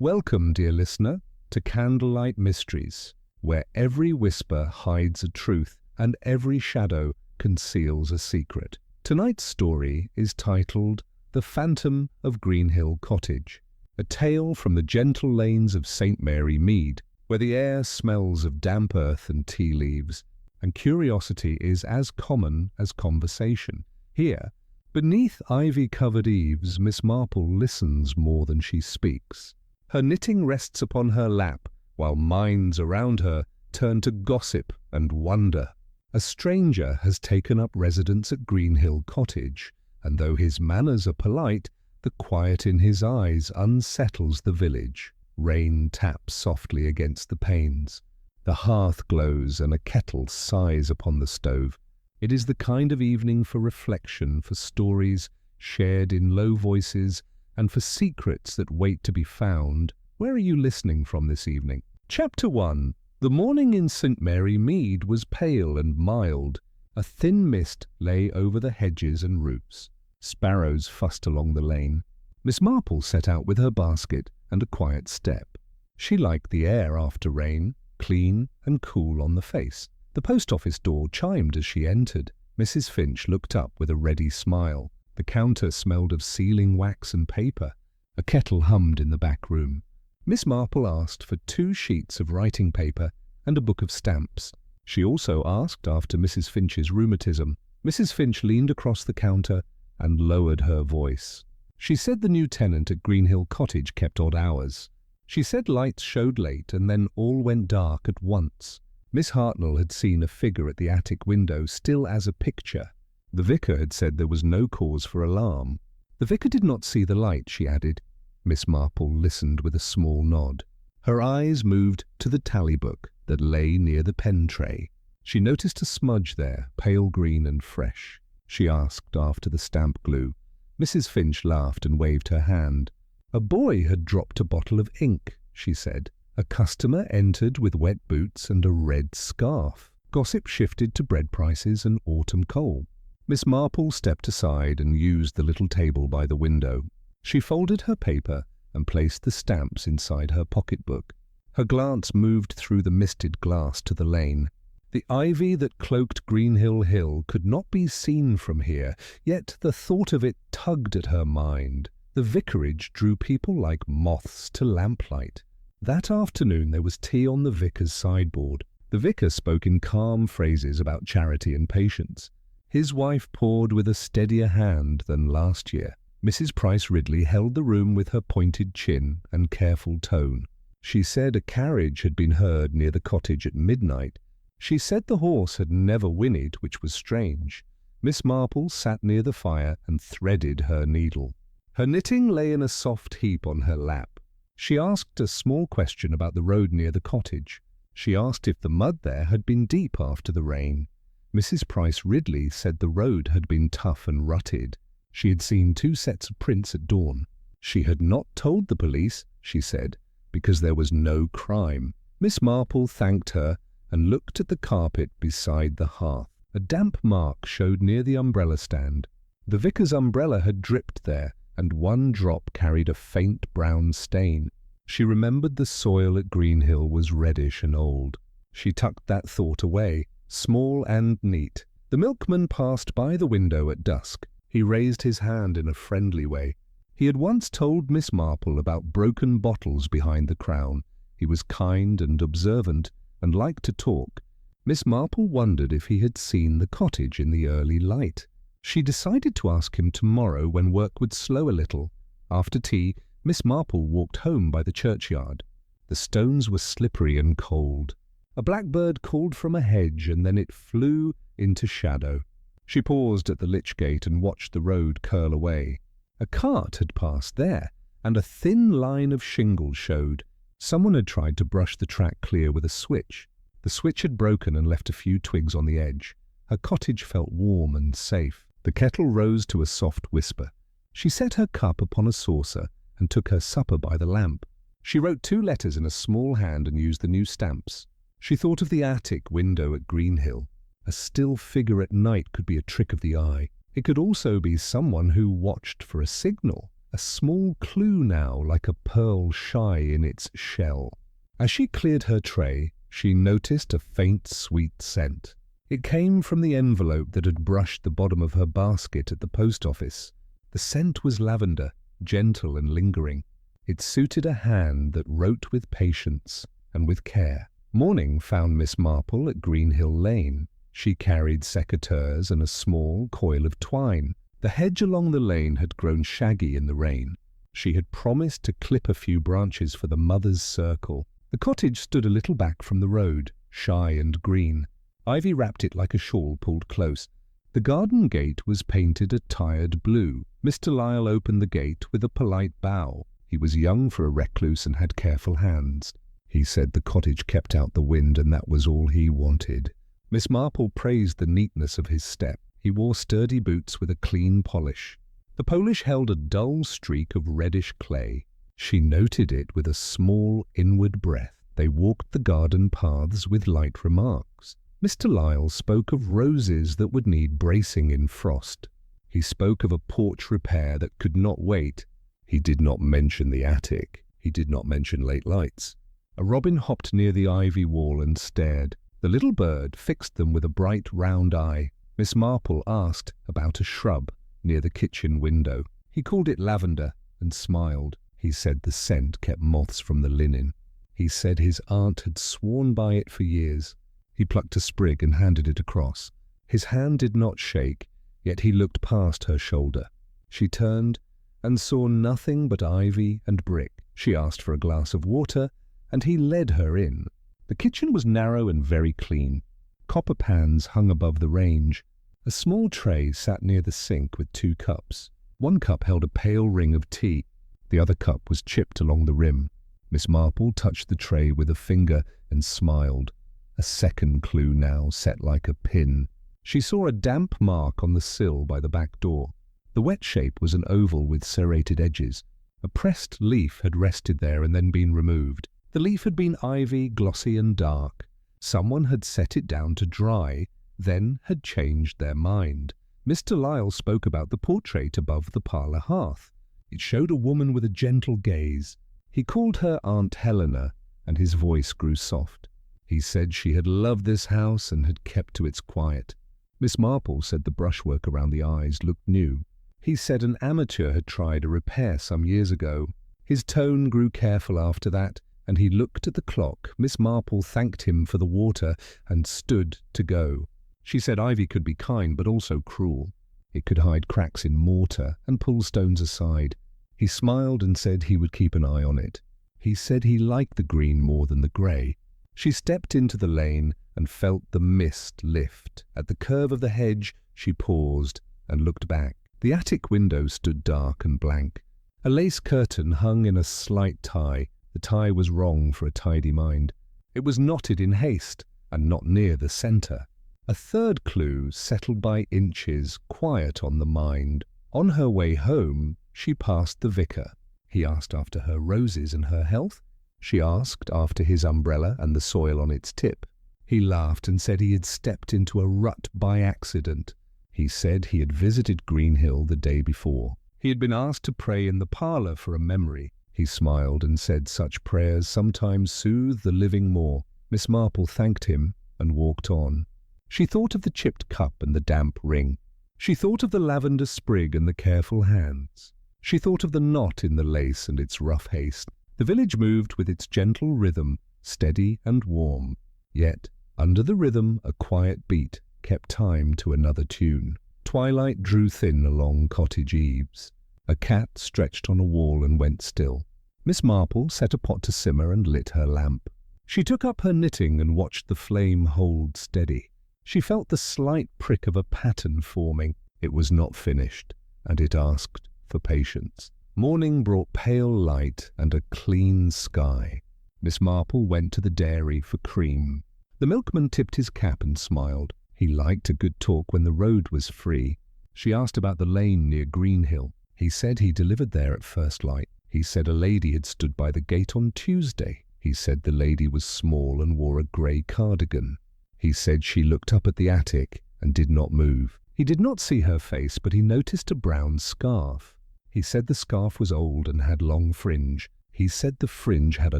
Welcome, dear listener, to Candlelight Mysteries, where every whisper hides a truth and every shadow conceals a secret. Tonight's story is titled The Phantom of Greenhill Cottage, a tale from the gentle lanes of St. Mary Mead, where the air smells of damp earth and tea leaves, and curiosity is as common as conversation. Here, beneath ivy-covered eaves, Miss Marple listens more than she speaks. Her knitting rests upon her lap, while minds around her turn to gossip and wonder. A stranger has taken up residence at Greenhill Cottage, and though his manners are polite, the quiet in his eyes unsettles the village. Rain taps softly against the panes. The hearth glows and a kettle sighs upon the stove. It is the kind of evening for reflection, for stories shared in low voices, and for secrets that wait to be found. Where are you listening from this evening? Chapter 1. The morning in St. Mary Mead was pale and mild. A thin mist lay over the hedges and roofs. Sparrows fussed along the lane. Miss Marple set out with her basket and a quiet step. She liked the air after rain, clean and cool on the face. The post office door chimed as she entered. Mrs. Finch looked up with a ready smile. The counter smelled of sealing wax and paper. A kettle hummed in the back room. Miss Marple asked for 2 sheets of writing paper and a book of stamps. She also asked after Mrs. Finch's rheumatism. Mrs. Finch leaned across the counter and lowered her voice. She said the new tenant at Greenhill Cottage kept odd hours. She said lights showed late and then all went dark at once. Miss Hartnell had seen a figure at the attic window, still as a picture. The vicar had said there was no cause for alarm. The vicar did not see the light, she added. Miss Marple listened with a small nod. Her eyes moved to the tally book that lay near the pen tray. She noticed a smudge there, pale green and fresh. She asked after the stamp glue. Mrs. Finch laughed and waved her hand. A boy had dropped a bottle of ink, she said. A customer entered with wet boots and a red scarf. Gossip shifted to bread prices and autumn coal. Miss Marple stepped aside and used the little table by the window. She folded her paper and placed the stamps inside her pocketbook. Her glance moved through the misted glass to the lane. The ivy that cloaked Greenhill Hill could not be seen from here, yet the thought of it tugged at her mind. The vicarage drew people like moths to lamplight. That afternoon there was tea on the vicar's sideboard. The vicar spoke in calm phrases about charity and patience. His wife poured with a steadier hand than last year. Mrs. Price Ridley held the room with her pointed chin and careful tone. She said a carriage had been heard near the cottage at midnight. She said the horse had never whinnied, which was strange. Miss Marple sat near the fire and threaded her needle. Her knitting lay in a soft heap on her lap. She asked a small question about the road near the cottage. She asked if the mud there had been deep after the rain. Mrs. Price Ridley said the road had been tough and rutted. She had seen 2 sets of prints at dawn. She had not told the police, she said, because there was no crime. Miss Marple thanked her and looked at the carpet beside the hearth. A damp mark showed near the umbrella stand. The vicar's umbrella had dripped there, and 1 drop carried a faint brown stain. She remembered the soil at Greenhill was reddish and old. She tucked that thought away, small and neat. The milkman passed by the window at dusk. He raised his hand in a friendly way. He had once told Miss Marple about broken bottles behind the crown. He was kind and observant, and liked to talk. Miss Marple wondered if he had seen the cottage in the early light. She decided to ask him tomorrow when work would slow a little. After tea, Miss Marple walked home by the churchyard. The stones were slippery and cold. A blackbird called from a hedge and then it flew into shadow. She paused at the lich gate and watched the road curl away. A cart had passed there, and a thin line of shingle showed. Someone had tried to brush the track clear with a switch. The switch had broken and left a few twigs on the edge. Her cottage felt warm and safe. The kettle rose to a soft whisper. She set her cup upon a saucer and took her supper by the lamp. She wrote 2 letters in a small hand and used the new stamps. She thought of the attic window at Greenhill. A still figure at night could be a trick of the eye. It could also be someone who watched for a signal. a small clue now like a pearl shy in its shell. As she cleared her tray, she noticed a faint sweet scent. It came from the envelope that had brushed the bottom of her basket at the post office. The scent was lavender, gentle and lingering. It suited a hand that wrote with patience and with care. Morning found Miss Marple at Greenhill Lane. She carried secateurs and a small coil of twine. The hedge along the lane had grown shaggy in the rain. She had promised to clip a few branches for the mother's circle. The cottage stood a little back from the road, shy and green. Ivy wrapped it like a shawl pulled close. The garden gate was painted a tired blue. Mr. Lyle opened the gate with a polite bow. He was young for a recluse and had careful hands. He said the cottage kept out the wind, and that was all he wanted. Miss Marple praised the neatness of his step. He wore sturdy boots with a clean polish. The polish held a dull streak of reddish clay. She noted it with a small inward breath. They walked the garden paths with light remarks. Mr. Lyle spoke of roses that would need bracing in frost. He spoke of a porch repair that could not wait. He did not mention the attic. He did not mention late lights. A robin hopped near the ivy wall and stared. The little bird fixed them with a bright round eye. Miss Marple asked about a shrub near the kitchen window. He called it lavender and smiled. He said the scent kept moths from the linen. He said his aunt had sworn by it for years. He plucked a sprig and handed it across. His hand did not shake, yet he looked past her shoulder. She turned and saw nothing but ivy and brick. She asked for a glass of water, and he led her in. The kitchen was narrow and very clean. Copper pans hung above the range. A small tray sat near the sink with 2 cups. One cup held a pale ring of tea. The other cup was chipped along the rim. Miss Marple touched the tray with a finger and smiled. A second clue now set like a pin. She saw a damp mark on the sill by the back door. The wet shape was an oval with serrated edges. A pressed leaf had rested there and then been removed. The leaf had been ivy, glossy and dark. Someone had set it down to dry, then had changed their mind. Mr. Lyle spoke about the portrait above the parlour hearth. It showed a woman with a gentle gaze. He called her Aunt Helena, and his voice grew soft. He said she had loved this house and had kept to its quiet. Miss Marple said the brushwork around the eyes looked new. He said an amateur had tried a repair some years ago. His tone grew careful after that, and he looked at the clock. Miss Marple thanked him for the water and stood to go. She said ivy could be kind but also cruel. It could hide cracks in mortar and pull stones aside. He smiled and said he would keep an eye on it. He said he liked the green more than the grey. She stepped into the lane and felt the mist lift. At the curve of the hedge she paused and looked back. The attic window stood dark and blank. A lace curtain hung in a slight tie. The tie was wrong for a tidy mind. It was knotted in haste and not near the centre. A third clue settled by inches, quiet on the mind. On her way home, she passed the vicar. He asked after her roses and her health. She asked after his umbrella and the soil on its tip. He laughed and said he had stepped into a rut by accident. He said he had visited Greenhill the day before. He had been asked to pray in the parlour for a memory. He smiled and said such prayers sometimes soothe the living more. Miss Marple thanked him and walked on. She thought of the chipped cup and the damp ring. She thought of the lavender sprig and the careful hands. She thought of the knot in the lace and its rough haste. The village moved with its gentle rhythm, steady and warm. Yet, under the rhythm, a quiet beat kept time to another tune. Twilight drew thin along cottage eaves. A cat stretched on a wall and went still. Miss Marple set a pot to simmer and lit her lamp. She took up her knitting and watched the flame hold steady. She felt the slight prick of a pattern forming. It was not finished, and it asked for patience. Morning brought pale light and a clean sky. Miss Marple went to the dairy for cream. The milkman tipped his cap and smiled. He liked a good talk when the road was free. She asked about the lane near Greenhill. He said he delivered there at first light. He said a lady had stood by the gate on Tuesday. He said the lady was small and wore a grey cardigan. He said she looked up at the attic and did not move. He did not see her face, but he noticed a brown scarf. He said the scarf was old and had long fringe. He said the fringe had a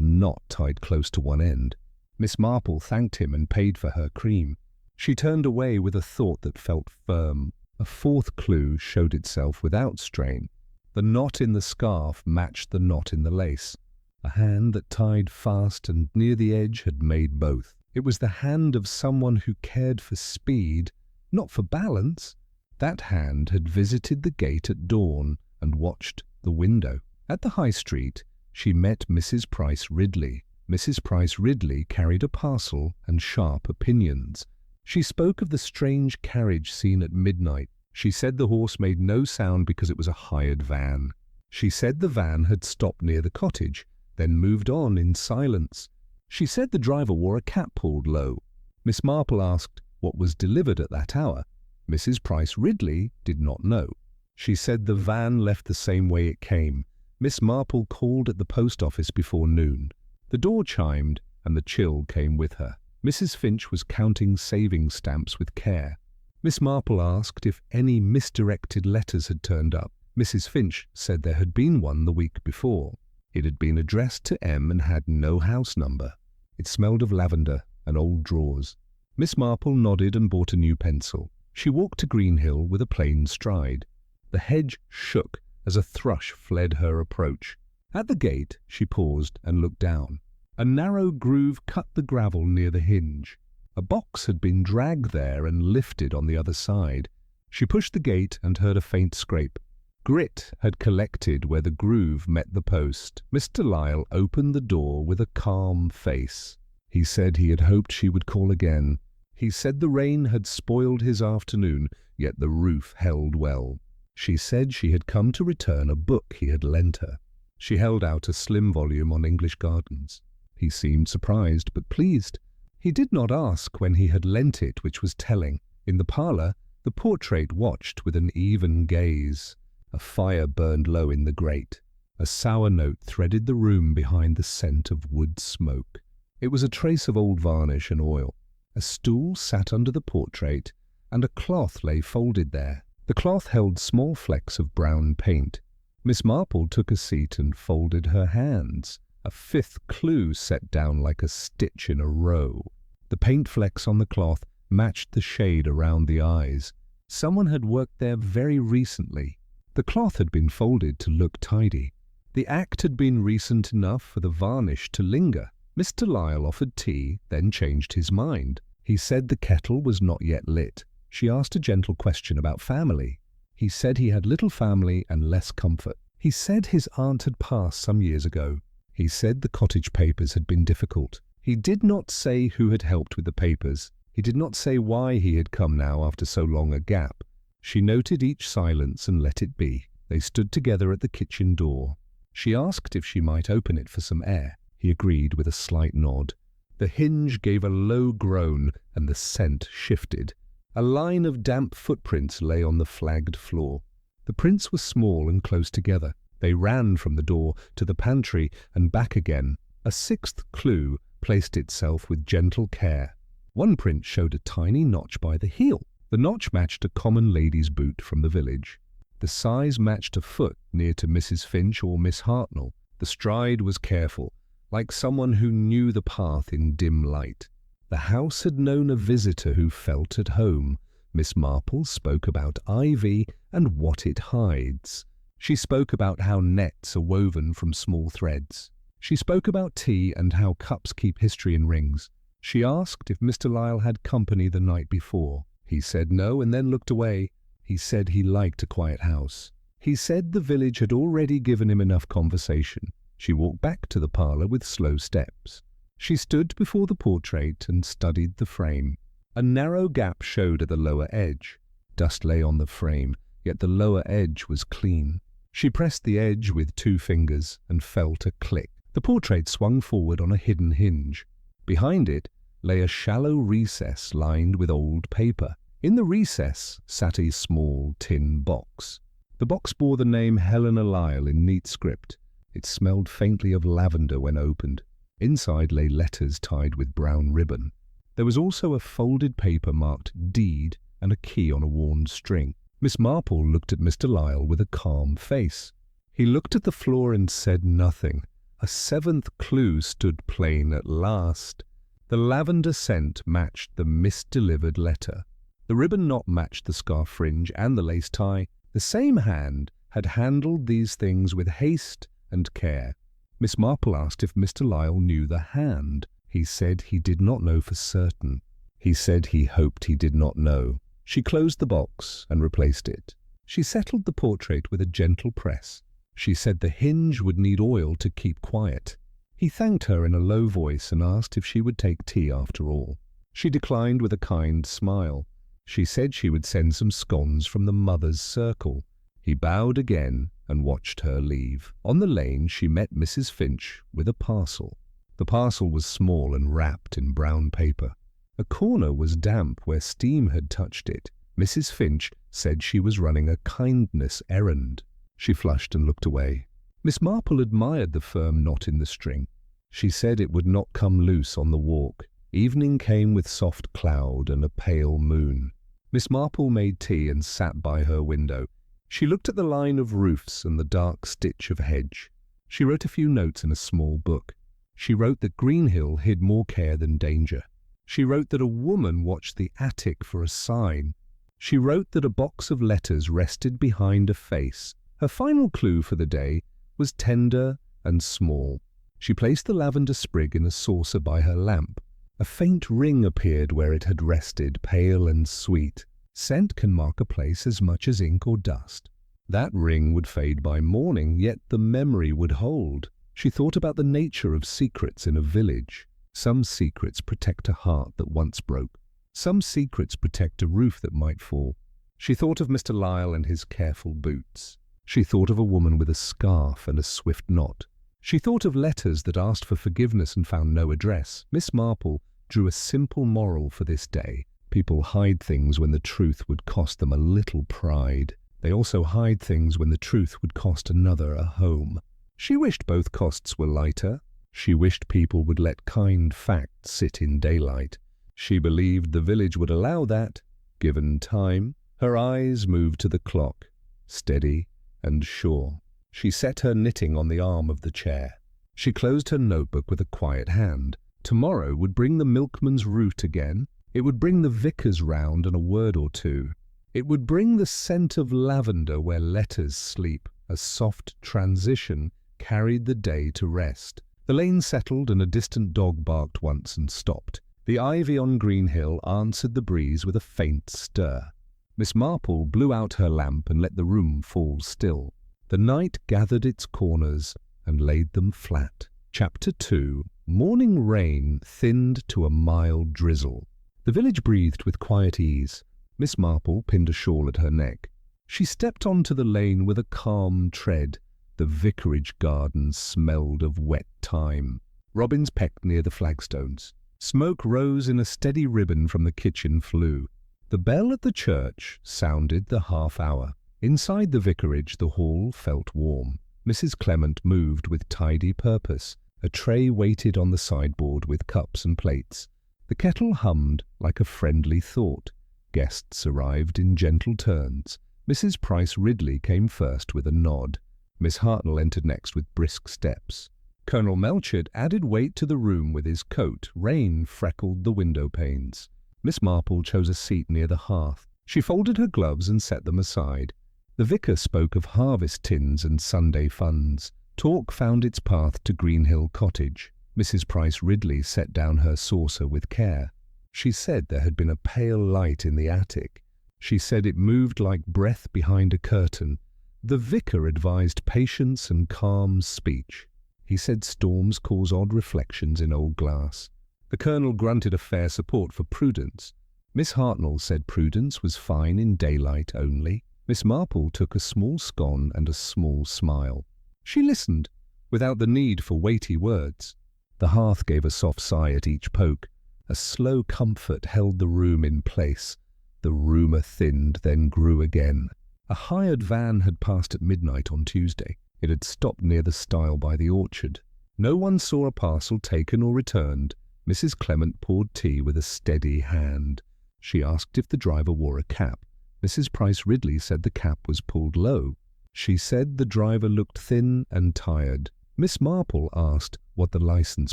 knot tied close to one end. Miss Marple thanked him and paid for her cream. She turned away with a thought that felt firm. A fourth clue showed itself without strain. The knot in the scarf matched the knot in the lace. A hand that tied fast and near the edge had made both. It was the hand of someone who cared for speed, not for balance. That hand had visited the gate at dawn and watched the window. At the high street, she met Mrs. Price Ridley. Mrs. Price Ridley carried a parcel and sharp opinions. She spoke of the strange carriage seen at midnight. She said the horse made no sound because it was a hired van. She said the van had stopped near the cottage, then moved on in silence. She said the driver wore a cap pulled low. Miss Marple asked what was delivered at that hour. Mrs. Price Ridley did not know. She said the van left the same way it came. Miss Marple called at the post office before noon. The door chimed, and the chill came with her. Mrs. Finch was counting saving stamps with care. Miss Marple asked if any misdirected letters had turned up. Mrs. Finch said there had been one the week before. It had been addressed to M and had no house number. It smelled of lavender and old drawers. Miss Marple nodded and bought a new pencil. She walked to Greenhill with a plain stride. The hedge shook as a thrush fled her approach. At the gate, she paused and looked down. A narrow groove cut the gravel near the hinge. A box had been dragged there and lifted on the other side. She pushed the gate and heard a faint scrape. Grit had collected where the groove met the post. Mr. Lyle opened the door with a calm face. He said he had hoped she would call again. He said the rain had spoiled his afternoon, yet the roof held well. She said she had come to return a book he had lent her. She held out a slim volume on English gardens. He seemed surprised but pleased. He did not ask when he had lent it, which was telling. In the parlour, the portrait watched with an even gaze. A fire burned low in the grate. A sour note threaded the room behind the scent of wood smoke. It was a trace of old varnish and oil. A stool sat under the portrait, and a cloth lay folded there. The cloth held small flecks of brown paint. Miss Marple took a seat and folded her hands. A fifth clue set down like a stitch in a row. The paint flecks on the cloth matched the shade around the eyes. Someone had worked there very recently. The cloth had been folded to look tidy. The act had been recent enough for the varnish to linger. Mr. Lyle offered tea, then changed his mind. He said the kettle was not yet lit. She asked a gentle question about family. He said he had little family and less comfort. He said his aunt had passed some years ago. He said the cottage papers had been difficult. He did not say who had helped with the papers. He did not say why he had come now after so long a gap. She noted each silence and let it be. They stood together at the kitchen door. She asked if she might open it for some air. He agreed with a slight nod. The hinge gave a low groan and the scent shifted. A line of damp footprints lay on the flagged floor. The prints were small and close together. They ran from the door to the pantry and back again. A sixth clue placed itself with gentle care. One print showed a tiny notch by the heel. The notch matched a common lady's boot from the village. The size matched a foot near to Mrs. Finch or Miss Hartnell. The stride was careful, like someone who knew the path in dim light. The house had known a visitor who felt at home. Miss Marple spoke about ivy and what it hides. She spoke about how nets are woven from small threads. She spoke about tea and how cups keep history in rings. She asked if Mr. Lyle had company the night before. He said no and then looked away. He said he liked a quiet house. He said the village had already given him enough conversation. She walked back to the parlour with slow steps. She stood before the portrait and studied the frame. A narrow gap showed at the lower edge. Dust lay on the frame, yet the lower edge was clean. She pressed the edge with 2 fingers and felt a click. The portrait swung forward on a hidden hinge. Behind it lay a shallow recess lined with old paper. In the recess sat a small tin box. The box bore the name Helena Lyle in neat script. It smelled faintly of lavender when opened. Inside lay letters tied with brown ribbon. There was also a folded paper marked Deed and a key on a worn string. Miss Marple looked at Mr. Lyle with a calm face. He looked at the floor and said nothing. A seventh clue stood plain at last. The lavender scent matched the misdelivered letter. The ribbon knot matched the scarf fringe and the lace tie. The same hand had handled these things with haste and care. Miss Marple asked if Mr. Lyle knew the hand. He said he did not know for certain. He said he hoped he did not know. She closed the box and replaced it. She settled the portrait with a gentle press. She said the hinge would need oil to keep quiet. He thanked her in a low voice and asked if she would take tea after all. She declined with a kind smile. She said she would send some scones from the mother's circle. He bowed again and watched her leave. On the lane she met Mrs. Finch with a parcel. The parcel was small and wrapped in brown paper. A corner was damp where steam had touched it. Mrs. Finch said she was running a kindness errand. She flushed and looked away. Miss Marple admired the firm knot in the string. She said it would not come loose on the walk. Evening came with soft cloud and a pale moon. Miss Marple made tea and sat by her window. She looked at the line of roofs and the dark stitch of hedge. She wrote a few notes in a small book. She wrote that Greenhill hid more care than danger. She wrote that a woman watched the attic for a sign. She wrote that a box of letters rested behind a face. Her final clue for the day was tender and small. She placed the lavender sprig in a saucer by her lamp. A faint ring appeared where it had rested, pale and sweet. Scent can mark a place as much as ink or dust. That ring would fade by morning, yet the memory would hold. She thought about the nature of secrets in a village. Some secrets protect a heart that once broke. Some secrets protect a roof that might fall. She thought of Mr. Lyle and his careful boots. She thought of a woman with a scarf and a swift knot. She thought of letters that asked for forgiveness and found no address. Miss Marple drew a simple moral for this day. People hide things when the truth would cost them a little pride. They also hide things when the truth would cost another a home. She wished both costs were lighter. She wished people would let kind facts sit in daylight. She believed the village would allow that, given time. Her eyes moved to the clock, steady and sure. She set her knitting on the arm of the chair. She closed her notebook with a quiet hand. Tomorrow would bring the milkman's route again. It would bring the vicar's round and a word or two. It would bring the scent of lavender where letters sleep. A soft transition carried the day to rest. The lane settled and a distant dog barked once and stopped. The ivy on Greenhill answered the breeze with a faint stir. Miss Marple blew out her lamp and let the room fall still. The night gathered its corners and laid them flat. Chapter 2. Morning rain thinned to a mild drizzle. The village breathed with quiet ease. Miss Marple pinned a shawl at her neck. She stepped onto the lane with a calm tread. The vicarage garden smelled of wet thyme. Robins pecked near the flagstones. Smoke rose in a steady ribbon from the kitchen flue. The bell at the church sounded the half-hour. Inside the vicarage, the hall felt warm. Mrs. Clement moved with tidy purpose. A tray waited on the sideboard with cups and plates. The kettle hummed like a friendly thought. Guests arrived in gentle turns. Mrs. Price Ridley came first with a nod. Miss Hartnell entered next with brisk steps. Colonel Melchett added weight to the room with his coat. Rain freckled the window panes. Miss Marple chose a seat near the hearth. She folded her gloves and set them aside. The vicar spoke of harvest tins and Sunday funds. Talk found its path to Greenhill Cottage. Mrs. Price Ridley set down her saucer with care. She said there had been a pale light in the attic. She said it moved like breath behind a curtain. The vicar advised patience and calm speech. He said storms cause odd reflections in old glass. The colonel grunted a fair support for prudence. Miss Hartnell said prudence was fine in daylight only. Miss Marple took a small scone and a small smile. She listened, without the need for weighty words. The hearth gave a soft sigh at each poke. A slow comfort held the room in place. The rumour thinned, then grew again. A hired van had passed at midnight on Tuesday. It had stopped near the stile by the orchard. No one saw a parcel taken or returned. Mrs. Clement poured tea with a steady hand. She asked if the driver wore a cap. Mrs. Price Ridley said the cap was pulled low. She said the driver looked thin and tired. Miss Marple asked what the license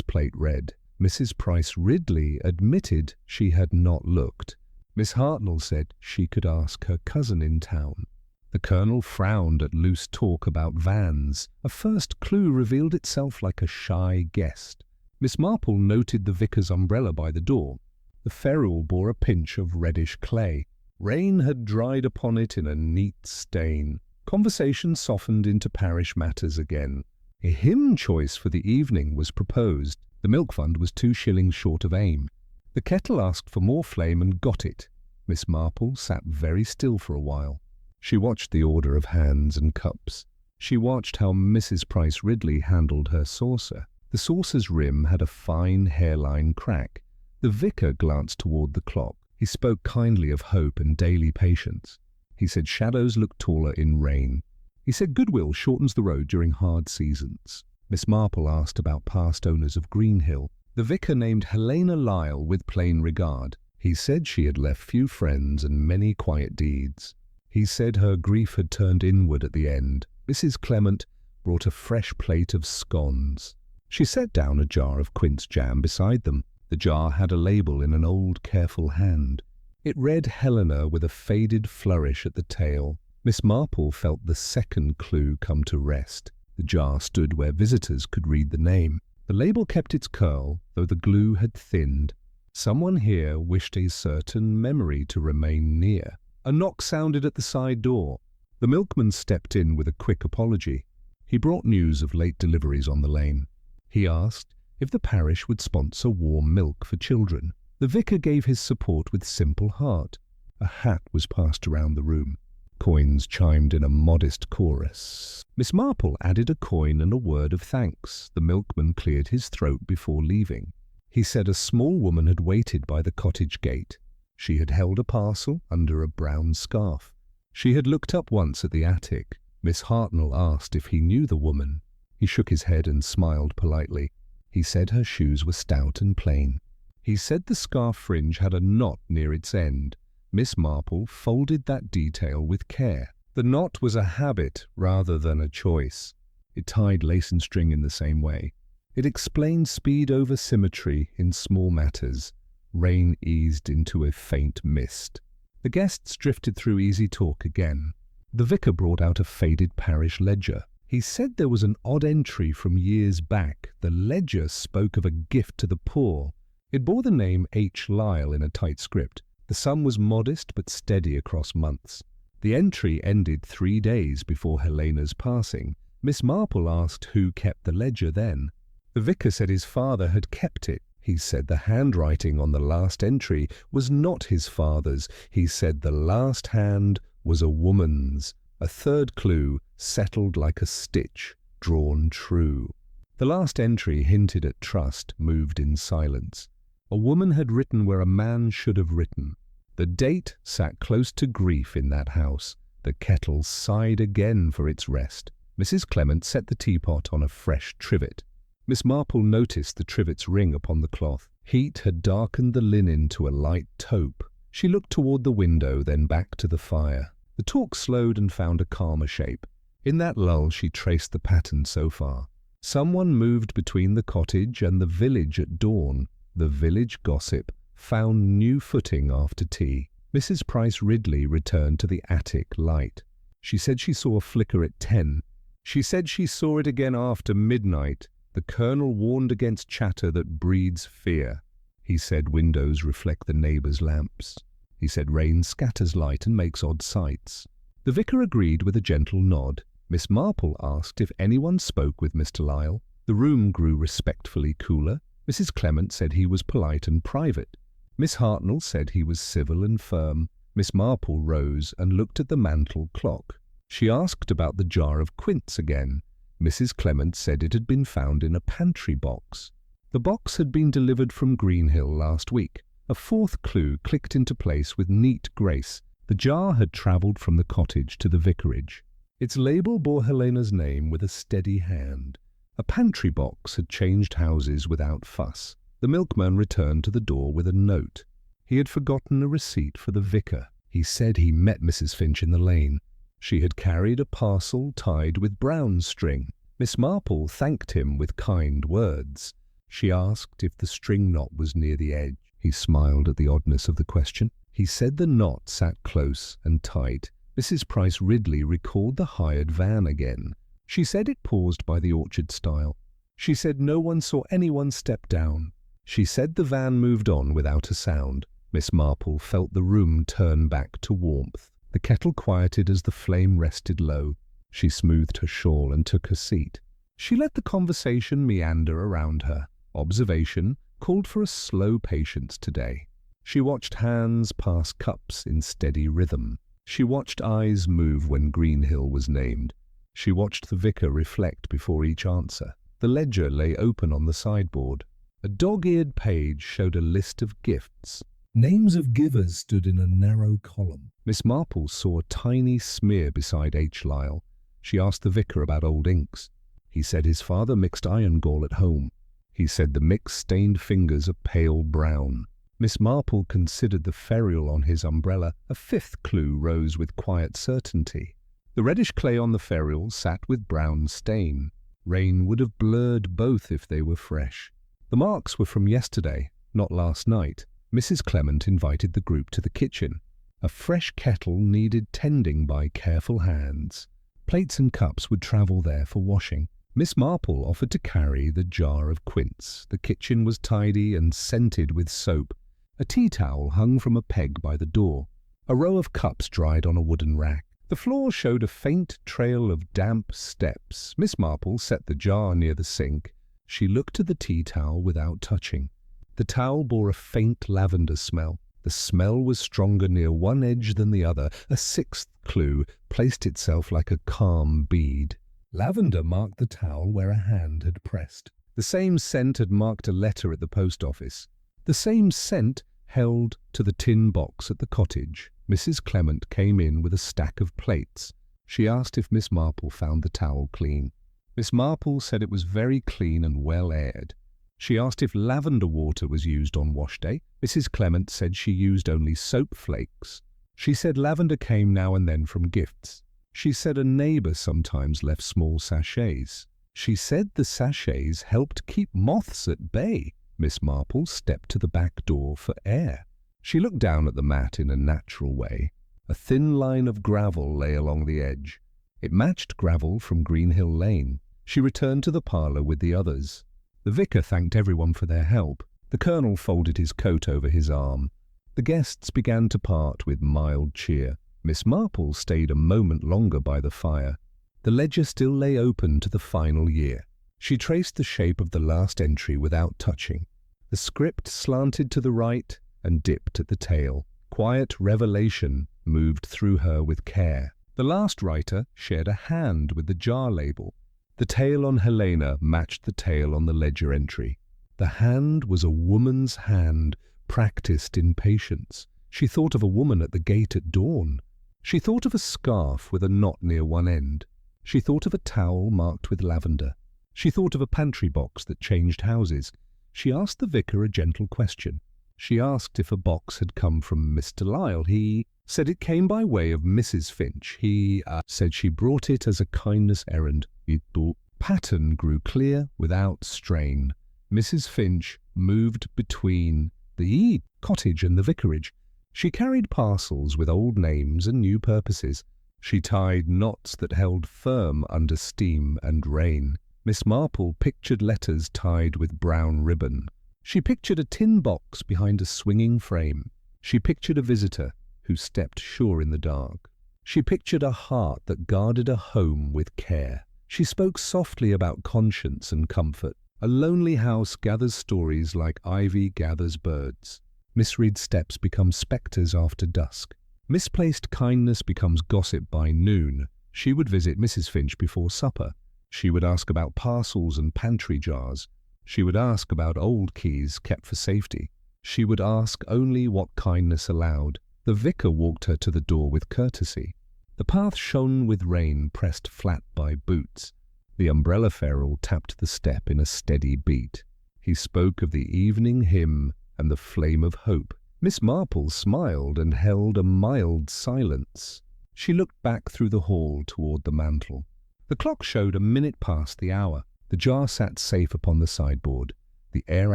plate read. Mrs. Price Ridley admitted she had not looked. Miss Hartnell said she could ask her cousin in town. The Colonel frowned at loose talk about vans. A first clue revealed itself like a shy guest. Miss Marple noted the vicar's umbrella by the door. The ferrule bore a pinch of reddish clay. Rain had dried upon it in a neat stain. Conversation softened into parish matters again. A hymn choice for the evening was proposed. The milk fund was 2 shillings short of aim. The kettle asked for more flame and got it. Miss Marple sat very still for a while. She watched the order of hands and cups. She watched how Mrs. Price Ridley handled her saucer. The saucer's rim had a fine hairline crack. The vicar glanced toward the clock. He spoke kindly of hope and daily patience. He said shadows look taller in rain. He said goodwill shortens the road during hard seasons. Miss Marple asked about past owners of Greenhill. The vicar named Helena Lyle with plain regard. He said she had left few friends and many quiet deeds. He said her grief had turned inward at the end. Mrs. Clement brought a fresh plate of scones. She set down a jar of quince jam beside them. The jar had a label in an old, careful hand. It read Helena with a faded flourish at the tail. Miss Marple felt the second clue come to rest. The jar stood where visitors could read the name. The label kept its curl, though the glue had thinned. Someone here wished a certain memory to remain near. A knock sounded at the side door. The milkman stepped in with a quick apology. He brought news of late deliveries on the lane. He asked if the parish would sponsor warm milk for children. The vicar gave his support with simple heart. A hat was passed around the room. Coins chimed in a modest chorus. Miss Marple added a coin and a word of thanks. The milkman cleared his throat before leaving. He said a small woman had waited by the cottage gate. She had held a parcel under a brown scarf. She had looked up once at the attic. Miss Hartnell asked if he knew the woman. He shook his head and smiled politely. He said her shoes were stout and plain. He said the scarf fringe had a knot near its end. Miss Marple folded that detail with care. The knot was a habit rather than a choice. It tied lace and string in the same way. It explained speed over symmetry in small matters. Rain eased into a faint mist. The guests drifted through easy talk again. The vicar brought out a faded parish ledger. He said there was an odd entry from years back. The ledger spoke of a gift to the poor. It bore the name H. Lyle in a tight script. The sum was modest but steady across months. The entry ended 3 days before Helena's passing. Miss Marple asked who kept the ledger then. The vicar said his father had kept it. He said the handwriting on the last entry was not his father's. He said the last hand was a woman's. A third clue settled like a stitch, drawn true. The last entry hinted at trust, moved in silence. A woman had written where a man should have written. The date sat close to grief in that house. The kettle sighed again for its rest. Mrs. Clement set the teapot on a fresh trivet. Miss Marple noticed the trivet's ring upon the cloth. Heat had darkened the linen to a light taupe. She looked toward the window, then back to the fire. The talk slowed and found a calmer shape. In that lull she traced the pattern so far. Someone moved between the cottage and the village at dawn. The village gossip found new footing after tea. Mrs. Price Ridley returned to the attic light. She said she saw a flicker at 10. She said she saw it again after midnight. The Colonel warned against chatter that breeds fear. He said windows reflect the neighbours' lamps. He said rain scatters light and makes odd sights. The vicar agreed with a gentle nod. Miss Marple asked if anyone spoke with Mr. Lyle. The room grew respectfully cooler. Mrs. Clement said he was polite and private. Miss Hartnell said he was civil and firm. Miss Marple rose and looked at the mantel clock. She asked about the jar of quince again. Mrs. Clement said it had been found in a pantry box. The box had been delivered from Greenhill last week. A fourth clue clicked into place with neat grace. The jar had travelled from the cottage to the vicarage. Its label bore Helena's name with a steady hand. A pantry box had changed houses without fuss. The milkman returned to the door with a note. He had forgotten a receipt for the vicar. He said he met Mrs. Finch in the lane. She had carried a parcel tied with brown string. Miss Marple thanked him with kind words. She asked if the string knot was near the edge. He smiled at the oddness of the question. He said the knot sat close and tight. Mrs. Price Ridley recalled the hired van again. She said it paused by the orchard stile. She said no one saw anyone step down. She said the van moved on without a sound. Miss Marple felt the room turn back to warmth. The kettle quieted as the flame rested low. She smoothed her shawl and took her seat. She let the conversation meander around her. Observation called for a slow patience today. She watched hands pass cups in steady rhythm. She watched eyes move when Greenhill was named. She watched the vicar reflect before each answer. The ledger lay open on the sideboard. A dog-eared page showed a list of gifts. Names of givers stood in a narrow column. Miss Marple saw a tiny smear beside H. Lyle. She asked the vicar about old inks. He said his father mixed iron gall at home. He said the mix stained fingers a pale brown. Miss Marple considered the ferrule on his umbrella. A fifth clue rose with quiet certainty. The reddish clay on the ferrule sat with brown stain. Rain would have blurred both if they were fresh. The marks were from yesterday, not last night. Mrs. Clement invited the group to the kitchen. A fresh kettle needed tending by careful hands. Plates and cups would travel there for washing. Miss Marple offered to carry the jar of quince. The kitchen was tidy and scented with soap. A tea towel hung from a peg by the door. A row of cups dried on a wooden rack. The floor showed a faint trail of damp steps. Miss Marple set the jar near the sink. She looked at the tea towel without touching. The towel bore a faint lavender smell. The smell was stronger near one edge than the other. A sixth clue placed itself like a calm bead. Lavender marked the towel where a hand had pressed. The same scent had marked a letter at the post office. The same scent held to the tin box at the cottage. Mrs. Clement came in with a stack of plates. She asked if Miss Marple found the towel clean. Miss Marple said it was very clean and well aired. She asked if lavender water was used on wash day. Mrs. Clement said she used only soap flakes. She said lavender came now and then from gifts. She said a neighbour sometimes left small sachets. She said the sachets helped keep moths at bay. Miss Marple stepped to the back door for air. She looked down at the mat in a natural way. A thin line of gravel lay along the edge. It matched gravel from Greenhill Lane. She returned to the parlour with the others. The vicar thanked everyone for their help. The colonel folded his coat over his arm. The guests began to part with mild cheer. Miss Marple stayed a moment longer by the fire. The ledger still lay open to the final year. She traced the shape of the last entry without touching. The script slanted to the right and dipped at the tail. Quiet revelation moved through her with care. The last writer shared a hand with the jar label. The tail on Helena matched the tail on the ledger entry. The hand was a woman's hand, practiced in patience. She thought of a woman at the gate at dawn. She thought of a scarf with a knot near one end. She thought of a towel marked with lavender. She thought of a pantry box that changed houses. She asked the vicar a gentle question. She asked if a box had come from Mr. Lyle. He said it came by way of Mrs. Finch. He said she brought it as a kindness errand. The pattern grew clear without strain. Mrs. Finch moved between the cottage and the vicarage. She carried parcels with old names and new purposes. She tied knots that held firm under steam and rain. Miss Marple pictured letters tied with brown ribbon. She pictured a tin box behind a swinging frame. She pictured a visitor who stepped sure in the dark. She pictured a heart that guarded a home with care. She spoke softly about conscience and comfort. A lonely house gathers stories like ivy gathers birds. Misread steps become spectres after dusk. Misplaced kindness becomes gossip by noon. She would visit Mrs. Finch before supper. She would ask about parcels and pantry jars. She would ask about old keys kept for safety. She would ask only what kindness allowed. The vicar walked her to the door with courtesy. The path shone with rain pressed flat by boots. The umbrella ferrule tapped the step in a steady beat. He spoke of the evening hymn and the flame of hope. Miss Marple smiled and held a mild silence. She looked back through the hall toward the mantel. The clock showed a minute past the hour. The jar sat safe upon the sideboard. The air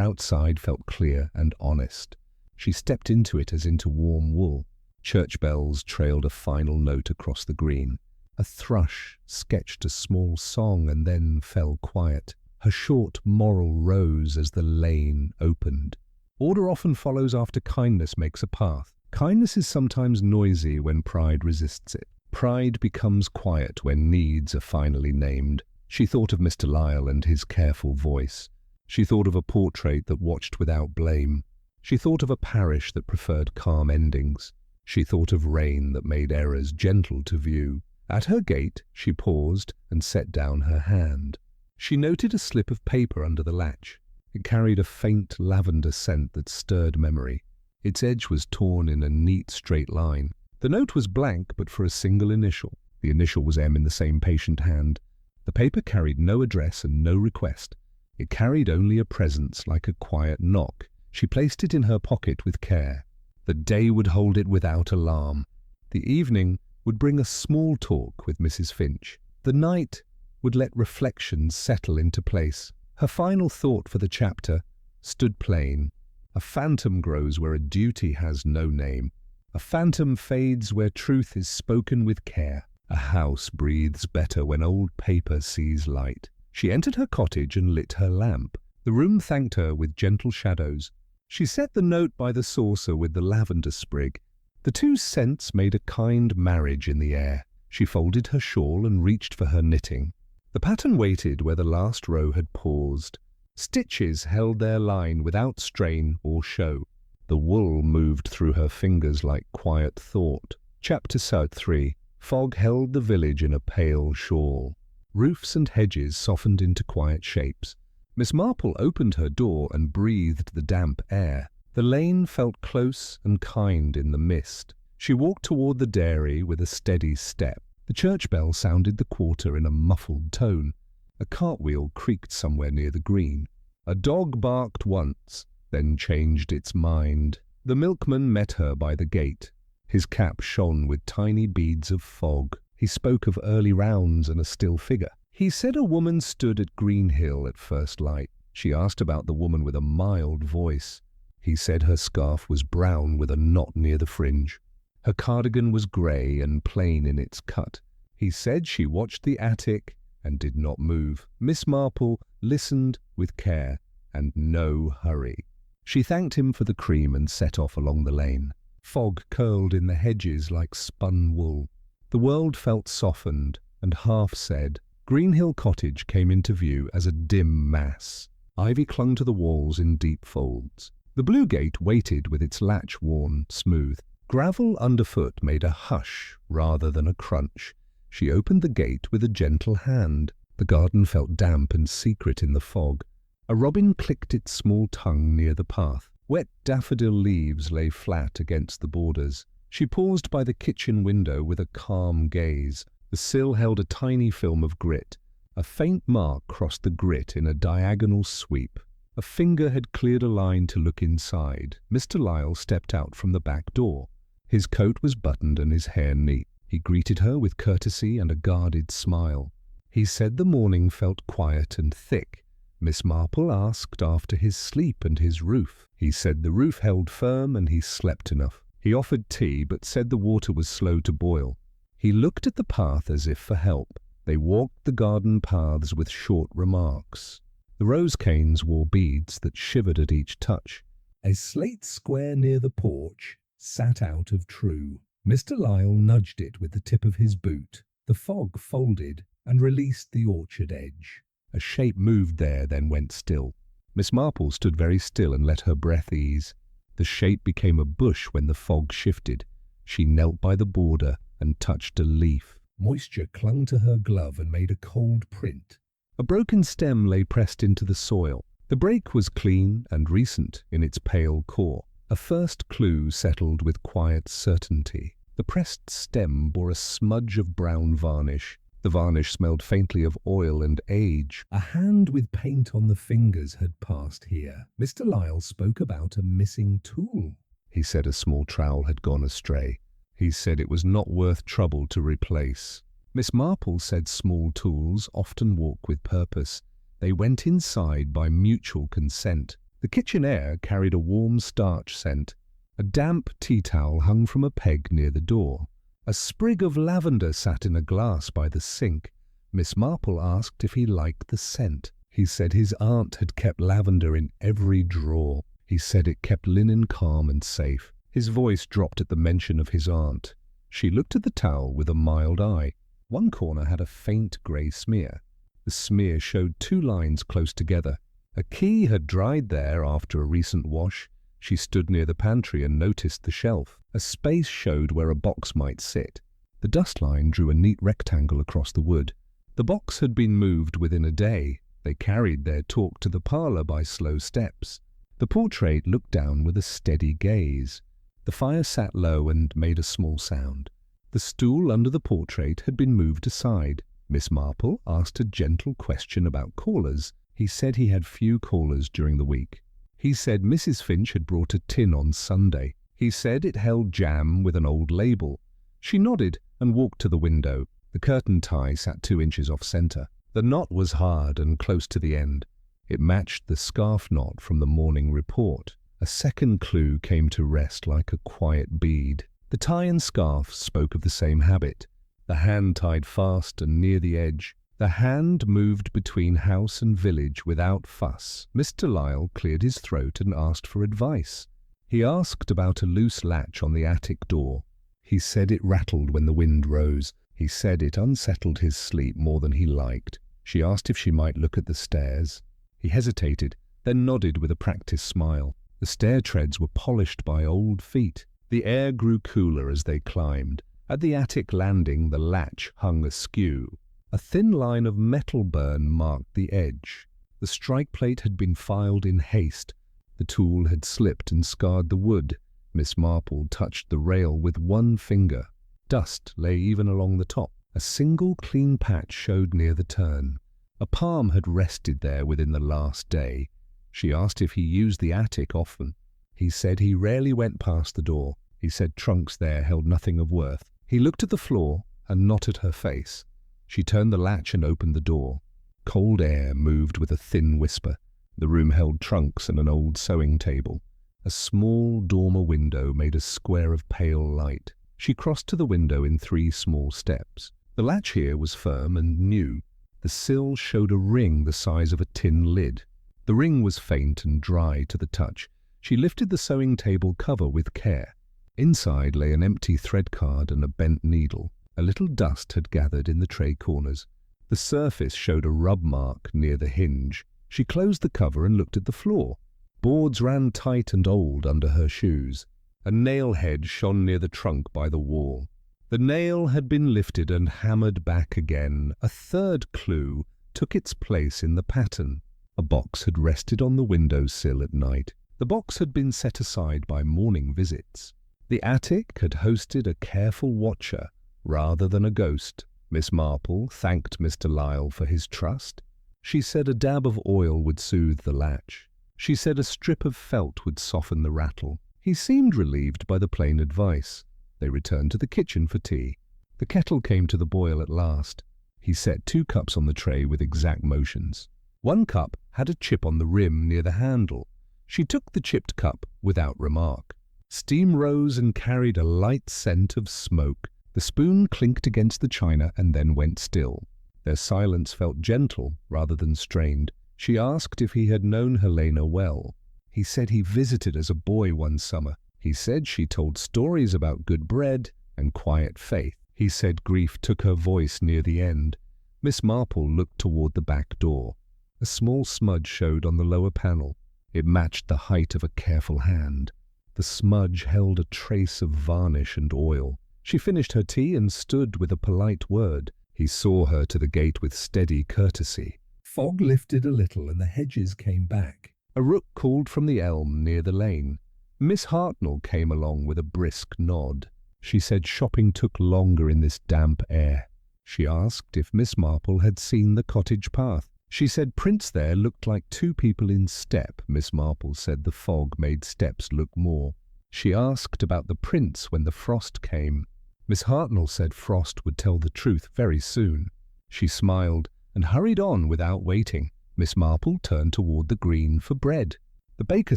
outside felt clear and honest. She stepped into it as into warm wool. Church bells trailed a final note across the green. A thrush sketched a small song and then fell quiet. Her short moral rose as the lane opened. Order often follows after kindness makes a path. Kindness is sometimes noisy when pride resists it. Pride becomes quiet when needs are finally named. She thought of Mr. Lyle and his careful voice. She thought of a portrait that watched without blame. She thought of a parish that preferred calm endings. She thought of rain that made errors gentle to view. At her gate, she paused and set down her hand. She noted a slip of paper under the latch. It carried a faint lavender scent that stirred memory. Its edge was torn in a neat straight line. The note was blank but for a single initial. The initial was M in the same patient hand. The paper carried no address and no request. It carried only a presence like a quiet knock. She placed it in her pocket with care. The day would hold it without alarm. The evening would bring a small talk with Mrs. Finch. The night would let reflections settle into place. Her final thought for the chapter stood plain. A phantom grows where a duty has no name. A phantom fades where truth is spoken with care. A house breathes better when old paper sees light. She entered her cottage and lit her lamp. The room thanked her with gentle shadows. She set the note by the saucer with the lavender sprig. The two scents made a kind marriage in the air. She folded her shawl and reached for her knitting. The pattern waited where the last row had paused. Stitches held their line without strain or show. The wool moved through her fingers like quiet thought. Chapter 3. Fog held the village in a pale shawl. Roofs and hedges softened into quiet shapes. Miss Marple opened her door and breathed the damp air. The lane felt close and kind in the mist. She walked toward the dairy with a steady step. The church bell sounded the quarter in a muffled tone. A cartwheel creaked somewhere near the green. A dog barked once, then changed its mind. The milkman met her by the gate. His cap shone with tiny beads of fog. He spoke of early rounds and a still figure. He said a woman stood at Greenhill at first light. She asked about the woman with a mild voice. He said her scarf was brown with a knot near the fringe. Her cardigan was grey and plain in its cut. He said she watched the attic and did not move. Miss Marple listened with care and no hurry. She thanked him for the cream and set off along the lane. Fog curled in the hedges like spun wool. The world felt softened and half said. Greenhill Cottage came into view as a dim mass. Ivy clung to the walls in deep folds. The blue gate waited with its latch worn smooth. Gravel underfoot made a hush rather than a crunch. She opened the gate with a gentle hand. The garden felt damp and secret in the fog. A robin clicked its small tongue near the path. Wet daffodil leaves lay flat against the borders. She paused by the kitchen window with a calm gaze. The sill held a tiny film of grit. A faint mark crossed the grit in a diagonal sweep. A finger had cleared a line to look inside. Mr. Lyle stepped out from the back door. His coat was buttoned and his hair neat. He greeted her with courtesy and a guarded smile. He said the morning felt quiet and thick. Miss Marple asked after his sleep and his roof. He said the roof held firm and he slept enough. He offered tea but said the water was slow to boil. He looked at the path as if for help. They walked the garden paths with short remarks. The rose canes wore beads that shivered at each touch. A slate square near the porch sat out of true. Mr. Lyle nudged it with the tip of his boot. The fog folded and released the orchard edge. A shape moved there, then went still. Miss Marple stood very still and let her breath ease. The shape became a bush when the fog shifted. She knelt by the border and touched a leaf. Moisture clung to her glove and made a cold print. A broken stem lay pressed into the soil. The break was clean and recent in its pale core. A first clue settled with quiet certainty. The pressed stem bore a smudge of brown varnish. The varnish smelled faintly of oil and age. A hand with paint on the fingers had passed here. Mr. Lyle spoke about a missing tool. He said a small trowel had gone astray. He said it was not worth trouble to replace. Miss Marple said small tools often walk with purpose. They went inside by mutual consent. The kitchen air carried a warm starch scent. A damp tea towel hung from a peg near the door. A sprig of lavender sat in a glass by the sink. Miss Marple asked if he liked the scent. He said his aunt had kept lavender in every drawer. He said it kept linen calm and safe. His voice dropped at the mention of his aunt. She looked at the towel with a mild eye. One corner had a faint grey smear. The smear showed 2 lines close together. A key had dried there after a recent wash. She stood near the pantry and noticed the shelf. A space showed where a box might sit. The dust line drew a neat rectangle across the wood. The box had been moved within a day. They carried their talk to the parlour by slow steps. The portrait looked down with a steady gaze. The fire sat low and made a small sound. The stool under the portrait had been moved aside. Miss Marple asked a gentle question about callers. He said he had few callers during the week. He said Mrs. Finch had brought a tin on Sunday. He said it held jam with an old label. She nodded and walked to the window. The curtain tie sat 2 inches off centre. The knot was hard and close to the end. It matched the scarf knot from the morning report. A second clue came to rest like a quiet bead. The tie and scarf spoke of the same habit. The hand tied fast and near the edge. The hand moved between house and village without fuss. Mr. Lyle cleared his throat and asked for advice. He asked about a loose latch on the attic door. He said it rattled when the wind rose. He said it unsettled his sleep more than he liked. She asked if she might look at the stairs. He hesitated, then nodded with a practised smile. The stair treads were polished by old feet. The air grew cooler as they climbed. At the attic landing, the latch hung askew. A thin line of metal burn marked the edge. The strike plate had been filed in haste. The tool had slipped and scarred the wood. Miss Marple touched the rail with one finger. Dust lay even along the top. A single clean patch showed near the turn. A palm had rested there within the last day. She asked if he used the attic often. He said he rarely went past the door. He said trunks there held nothing of worth. He looked at the floor and not at her face. She turned the latch and opened the door. Cold air moved with a thin whisper. The room held trunks and an old sewing table. A small dormer window made a square of pale light. She crossed to the window in 3 small steps. The latch here was firm and new. The sill showed a ring the size of a tin lid. The ring was faint and dry to the touch. She lifted the sewing table cover with care. Inside lay an empty thread card and a bent needle. A little dust had gathered in the tray corners. The surface showed a rub mark near the hinge. She closed the cover and looked at the floor. Boards ran tight and old under her shoes. A nail head shone near the trunk by the wall. The nail had been lifted and hammered back again. A third clue took its place in the pattern. A box had rested on the window sill at night. The box had been set aside by morning visits. The attic had hosted a careful watcher rather than a ghost. Miss Marple thanked Mr. Lyle for his trust. She said a dab of oil would soothe the latch. She said a strip of felt would soften the rattle. He seemed relieved by the plain advice. They returned to the kitchen for tea. The kettle came to the boil at last. He set 2 cups on the tray with exact motions. One cup had a chip on the rim near the handle. She took the chipped cup without remark. Steam rose and carried a light scent of smoke. The spoon clinked against the china and then went still. Their silence felt gentle rather than strained. She asked if he had known Helena well. He said he visited as a boy one summer. He said she told stories about good bread and quiet faith. He said grief took her voice near the end. Miss Marple looked toward the back door. A small smudge showed on the lower panel. It matched the height of a careful hand. The smudge held a trace of varnish and oil. She finished her tea and stood with a polite word. He saw her to the gate with steady courtesy. Fog lifted a little and the hedges came back. A rook called from the elm near the lane. Miss Hartnell came along with a brisk nod. She said shopping took longer in this damp air. She asked if Miss Marple had seen the cottage path. She said prints there looked like 2 people in step. Miss Marple said the fog made steps look more. She asked about the prince when the frost came. Miss Hartnell said Frost would tell the truth very soon. She smiled and hurried on without waiting. Miss Marple turned toward the green for bread. The baker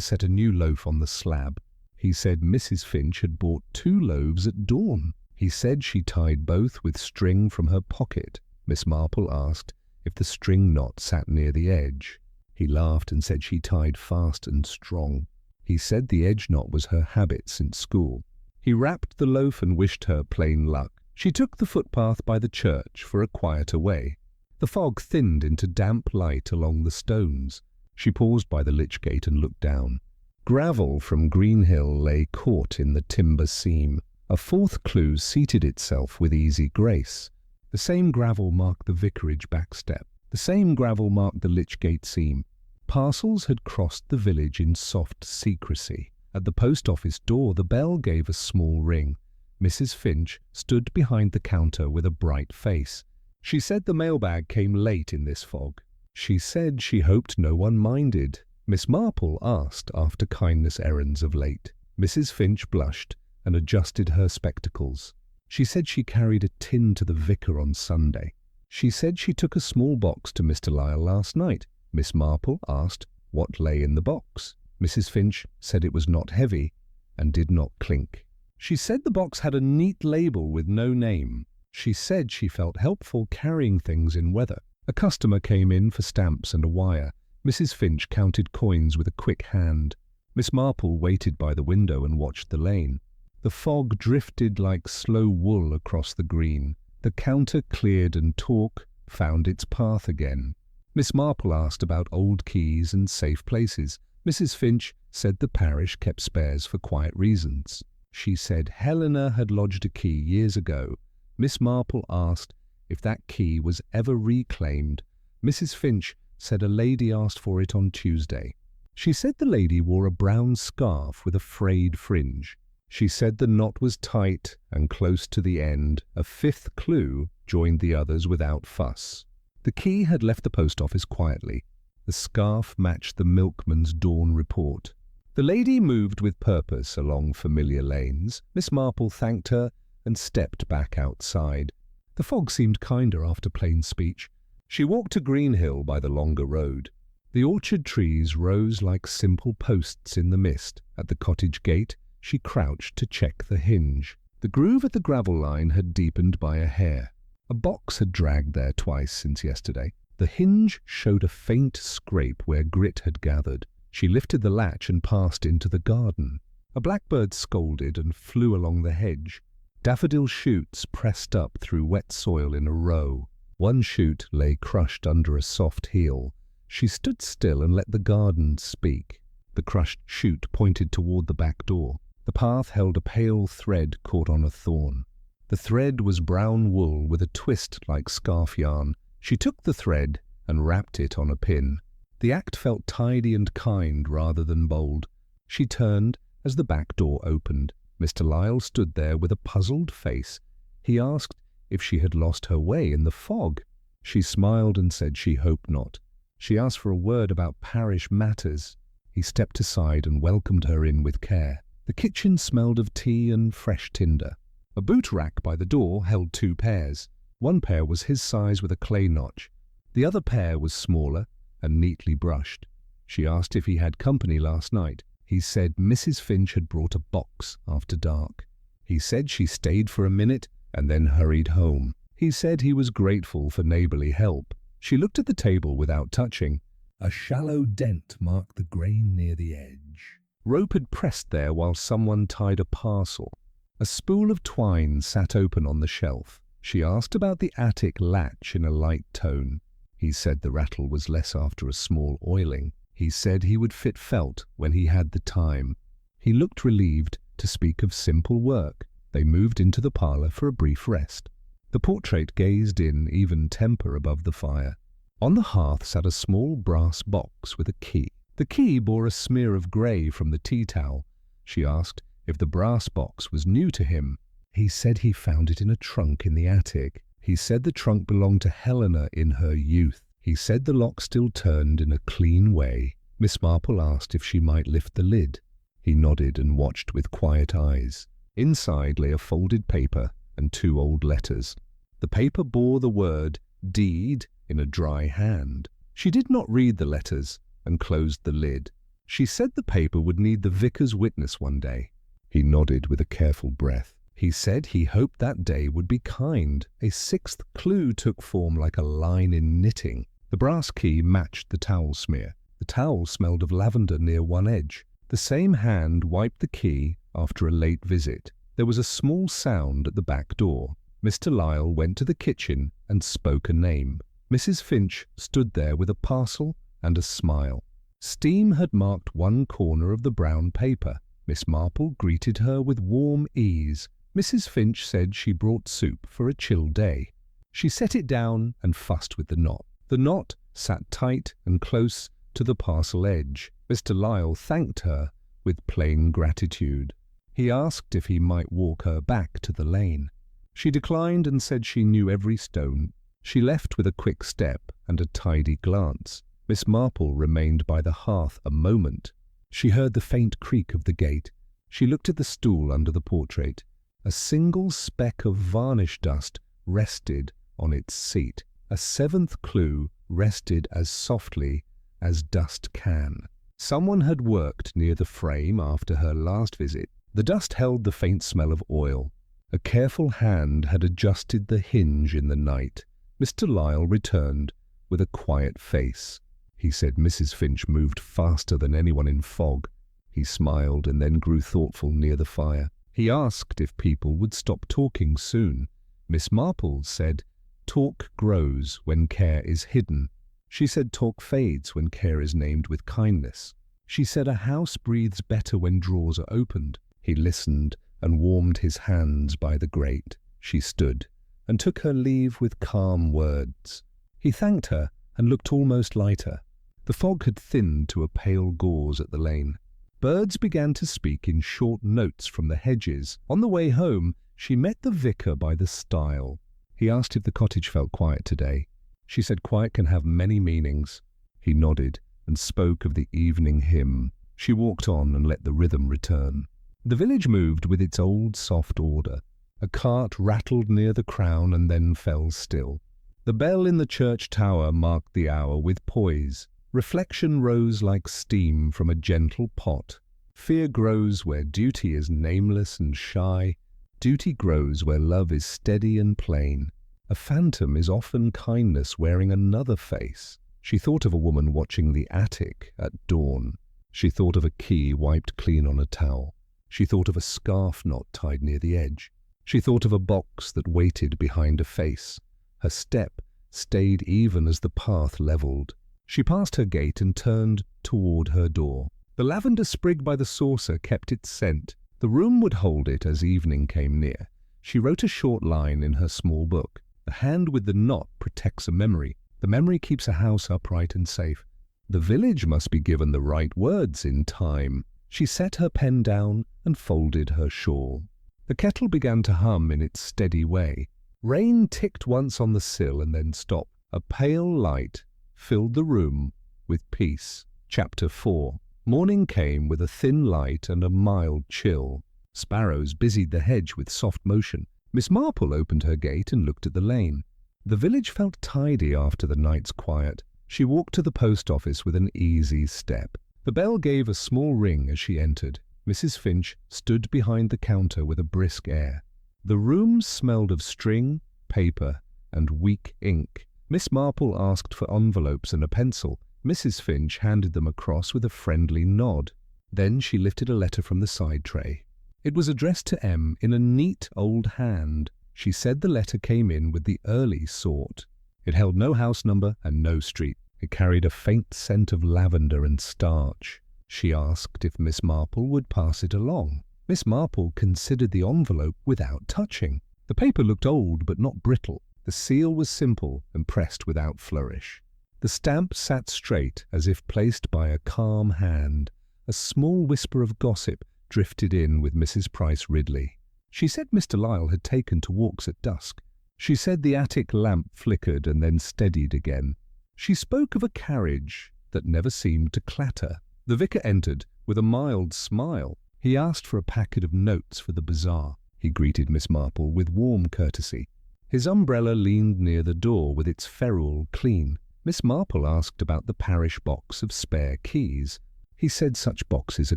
set a new loaf on the slab. He said Mrs. Finch had bought 2 loaves at dawn. He said she tied both with string from her pocket. Miss Marple asked if the string knot sat near the edge. He laughed and said she tied fast and strong. He said the edge knot was her habit since school. He wrapped the loaf and wished her plain luck. She took the footpath by the church for a quieter way. The fog thinned into damp light along the stones. She paused by the lich gate and looked down. Gravel from Greenhill lay caught in the timber seam. A 4th clue seated itself with easy grace. The same gravel marked the vicarage backstep. The same gravel marked the lich gate seam. Parcels had crossed the village in soft secrecy. At the post office door the bell gave a small ring. Mrs. Finch stood behind the counter with a bright face. She said the mailbag came late in this fog. She said she hoped no one minded. Miss Marple asked after kindness errands of late. Mrs. Finch blushed and adjusted her spectacles. She said she carried a tin to the vicar on Sunday. She said she took a small box to Mr. Lyle last night. Miss Marple asked what lay in the box. Mrs. Finch said it was not heavy and did not clink. She said the box had a neat label with no name. She said she felt helpful carrying things in weather. A customer came in for stamps and a wire. Mrs. Finch counted coins with a quick hand. Miss Marple waited by the window and watched the lane. The fog drifted like slow wool across the green. The counter cleared and talk found its path again. Miss Marple asked about old keys and safe places. Mrs. Finch said the parish kept spares for quiet reasons. She said Helena had lodged a key years ago. Miss Marple asked if that key was ever reclaimed. Mrs. Finch said a lady asked for it on Tuesday. She said the lady wore a brown scarf with a frayed fringe. She said the knot was tight and close to the end. A 5th clue joined the others without fuss. The key had left the post office quietly. The scarf matched the milkman's dawn report. The lady moved with purpose along familiar lanes. Miss Marple thanked her and stepped back outside. The fog seemed kinder after plain speech. She walked to Greenhill by the longer road. The orchard trees rose like simple posts in the mist. At the cottage gate, she crouched to check the hinge. The groove at the gravel line had deepened by a hair. A box had dragged there twice since yesterday. The hinge showed a faint scrape where grit had gathered. She lifted the latch and passed into the garden. A blackbird scolded and flew along the hedge. Daffodil shoots pressed up through wet soil in a row. One shoot lay crushed under a soft heel. She stood still and let the garden speak. The crushed shoot pointed toward the back door. The path held a pale thread caught on a thorn. The thread was brown wool with a twist like scarf yarn. She took the thread and wrapped it on a pin. The act felt tidy and kind rather than bold. She turned as the back door opened. Mr. Lyle stood there with a puzzled face. He asked if she had lost her way in the fog. She smiled and said she hoped not. She asked for a word about parish matters. He stepped aside and welcomed her in with care. The kitchen smelled of tea and fresh tinder. A boot rack by the door held 2 pairs. One pair was his size with a clay notch. The other pair was smaller and neatly brushed. She asked if he had company last night. He said Mrs. Finch had brought a box after dark. He said she stayed for a minute and then hurried home. He said he was grateful for neighbourly help. She looked at the table without touching. A shallow dent marked the grain near the edge. Rope had pressed there while someone tied a parcel. A spool of twine sat open on the shelf. She asked about the attic latch in a light tone. He said the rattle was less after a small oiling. He said he would fit felt when he had the time. He looked relieved to speak of simple work. They moved into the parlour for a brief rest. The portrait gazed in even temper above the fire. On the hearth sat a small brass box with a key. The key bore a smear of grey from the tea towel. She asked if the brass box was new to him. He said he found it in a trunk in the attic. He said the trunk belonged to Helena in her youth. He said the lock still turned in a clean way. Miss Marple asked if she might lift the lid. He nodded and watched with quiet eyes. Inside lay a folded paper and 2 old letters. The paper bore the word deed in a dry hand. She did not read the letters and closed the lid. She said the paper would need the vicar's witness one day. He nodded with a careful breath. He said he hoped that day would be kind. A 6th clue took form like a line in knitting. The brass key matched the towel smear. The towel smelled of lavender near one edge. The same hand wiped the key after a late visit. There was a small sound at the back door. Mr. Lyle went to the kitchen and spoke a name. Mrs. Finch stood there with a parcel and a smile. Steam had marked one corner of the brown paper. Miss Marple greeted her with warm ease. Mrs. Finch said she brought soup for a chill day. She set it down and fussed with the knot. The knot sat tight and close to the parcel edge. Mr. Lyle thanked her with plain gratitude. He asked if he might walk her back to the lane. She declined and said she knew every stone. She left with a quick step and a tidy glance. Miss Marple remained by the hearth a moment. She heard the faint creak of the gate. She looked at the stool under the portrait. A single speck of varnish dust rested on its seat. A 7th clue rested as softly as dust can. Someone had worked near the frame after her last visit. The dust held the faint smell of oil. A careful hand had adjusted the hinge in the night. Mr. Lyle returned with a quiet face. He said Mrs. Finch moved faster than anyone in fog. He smiled and then grew thoughtful near the fire. He asked if people would stop talking soon. Miss Marple said, "Talk grows when care is hidden." She said talk fades when care is named with kindness. She said a house breathes better when drawers are opened. He listened and warmed his hands by the grate. She stood and took her leave with calm words. He thanked her and looked almost lighter. The fog had thinned to a pale gauze at the lane. Birds began to speak in short notes from the hedges. On the way home, she met the vicar by the stile. He asked if the cottage felt quiet today. She said quiet can have many meanings. He nodded and spoke of the evening hymn. She walked on and let the rhythm return. The village moved with its old soft order. A cart rattled near the crown and then fell still. The bell in the church tower marked the hour with poise. Reflection rose like steam from a gentle pot. Fear grows where duty is nameless and shy. Duty grows where love is steady and plain. A phantom is often kindness wearing another face. She thought of a woman watching the attic at dawn. She thought of a key wiped clean on a towel. She thought of a scarf knot tied near the edge. She thought of a box that waited behind a face. Her step stayed even as the path levelled. She passed her gate and turned toward her door. The lavender sprig by the saucer kept its scent. The room would hold it as evening came near. She wrote a short line in her small book. The hand with the knot protects a memory. The memory keeps a house upright and safe. The village must be given the right words in time. She set her pen down and folded her shawl. The kettle began to hum in its steady way. Rain ticked once on the sill and then stopped. A pale light filled the room with peace. Chapter 4. Morning came with a thin light and a mild chill. Sparrows busied the hedge with soft motion. Miss Marple opened her gate and looked at the lane. The village felt tidy after the night's quiet. She walked to the post office with an easy step. The bell gave a small ring as she entered. Mrs. Finch stood behind the counter with a brisk air. The room smelled of string, paper, and weak ink. Miss Marple asked for envelopes and a pencil. Mrs. Finch handed them across with a friendly nod. Then she lifted a letter from the side tray. It was addressed to M in a neat old hand. She said the letter came in with the early sort. It held no house number and no street. It carried a faint scent of lavender and starch. She asked if Miss Marple would pass it along. Miss Marple considered the envelope without touching. The paper looked old but not brittle. The seal was simple and pressed without flourish. The stamp sat straight as if placed by a calm hand. A small whisper of gossip drifted in with Mrs. Price Ridley. She said Mr. Lyle had taken to walks at dusk. She said the attic lamp flickered and then steadied again. She spoke of a carriage that never seemed to clatter. The vicar entered with a mild smile. He asked for a packet of notes for the bazaar. He greeted Miss Marple with warm courtesy. His umbrella leaned near the door with its ferrule clean. Miss Marple asked about the parish box of spare keys. He said such boxes are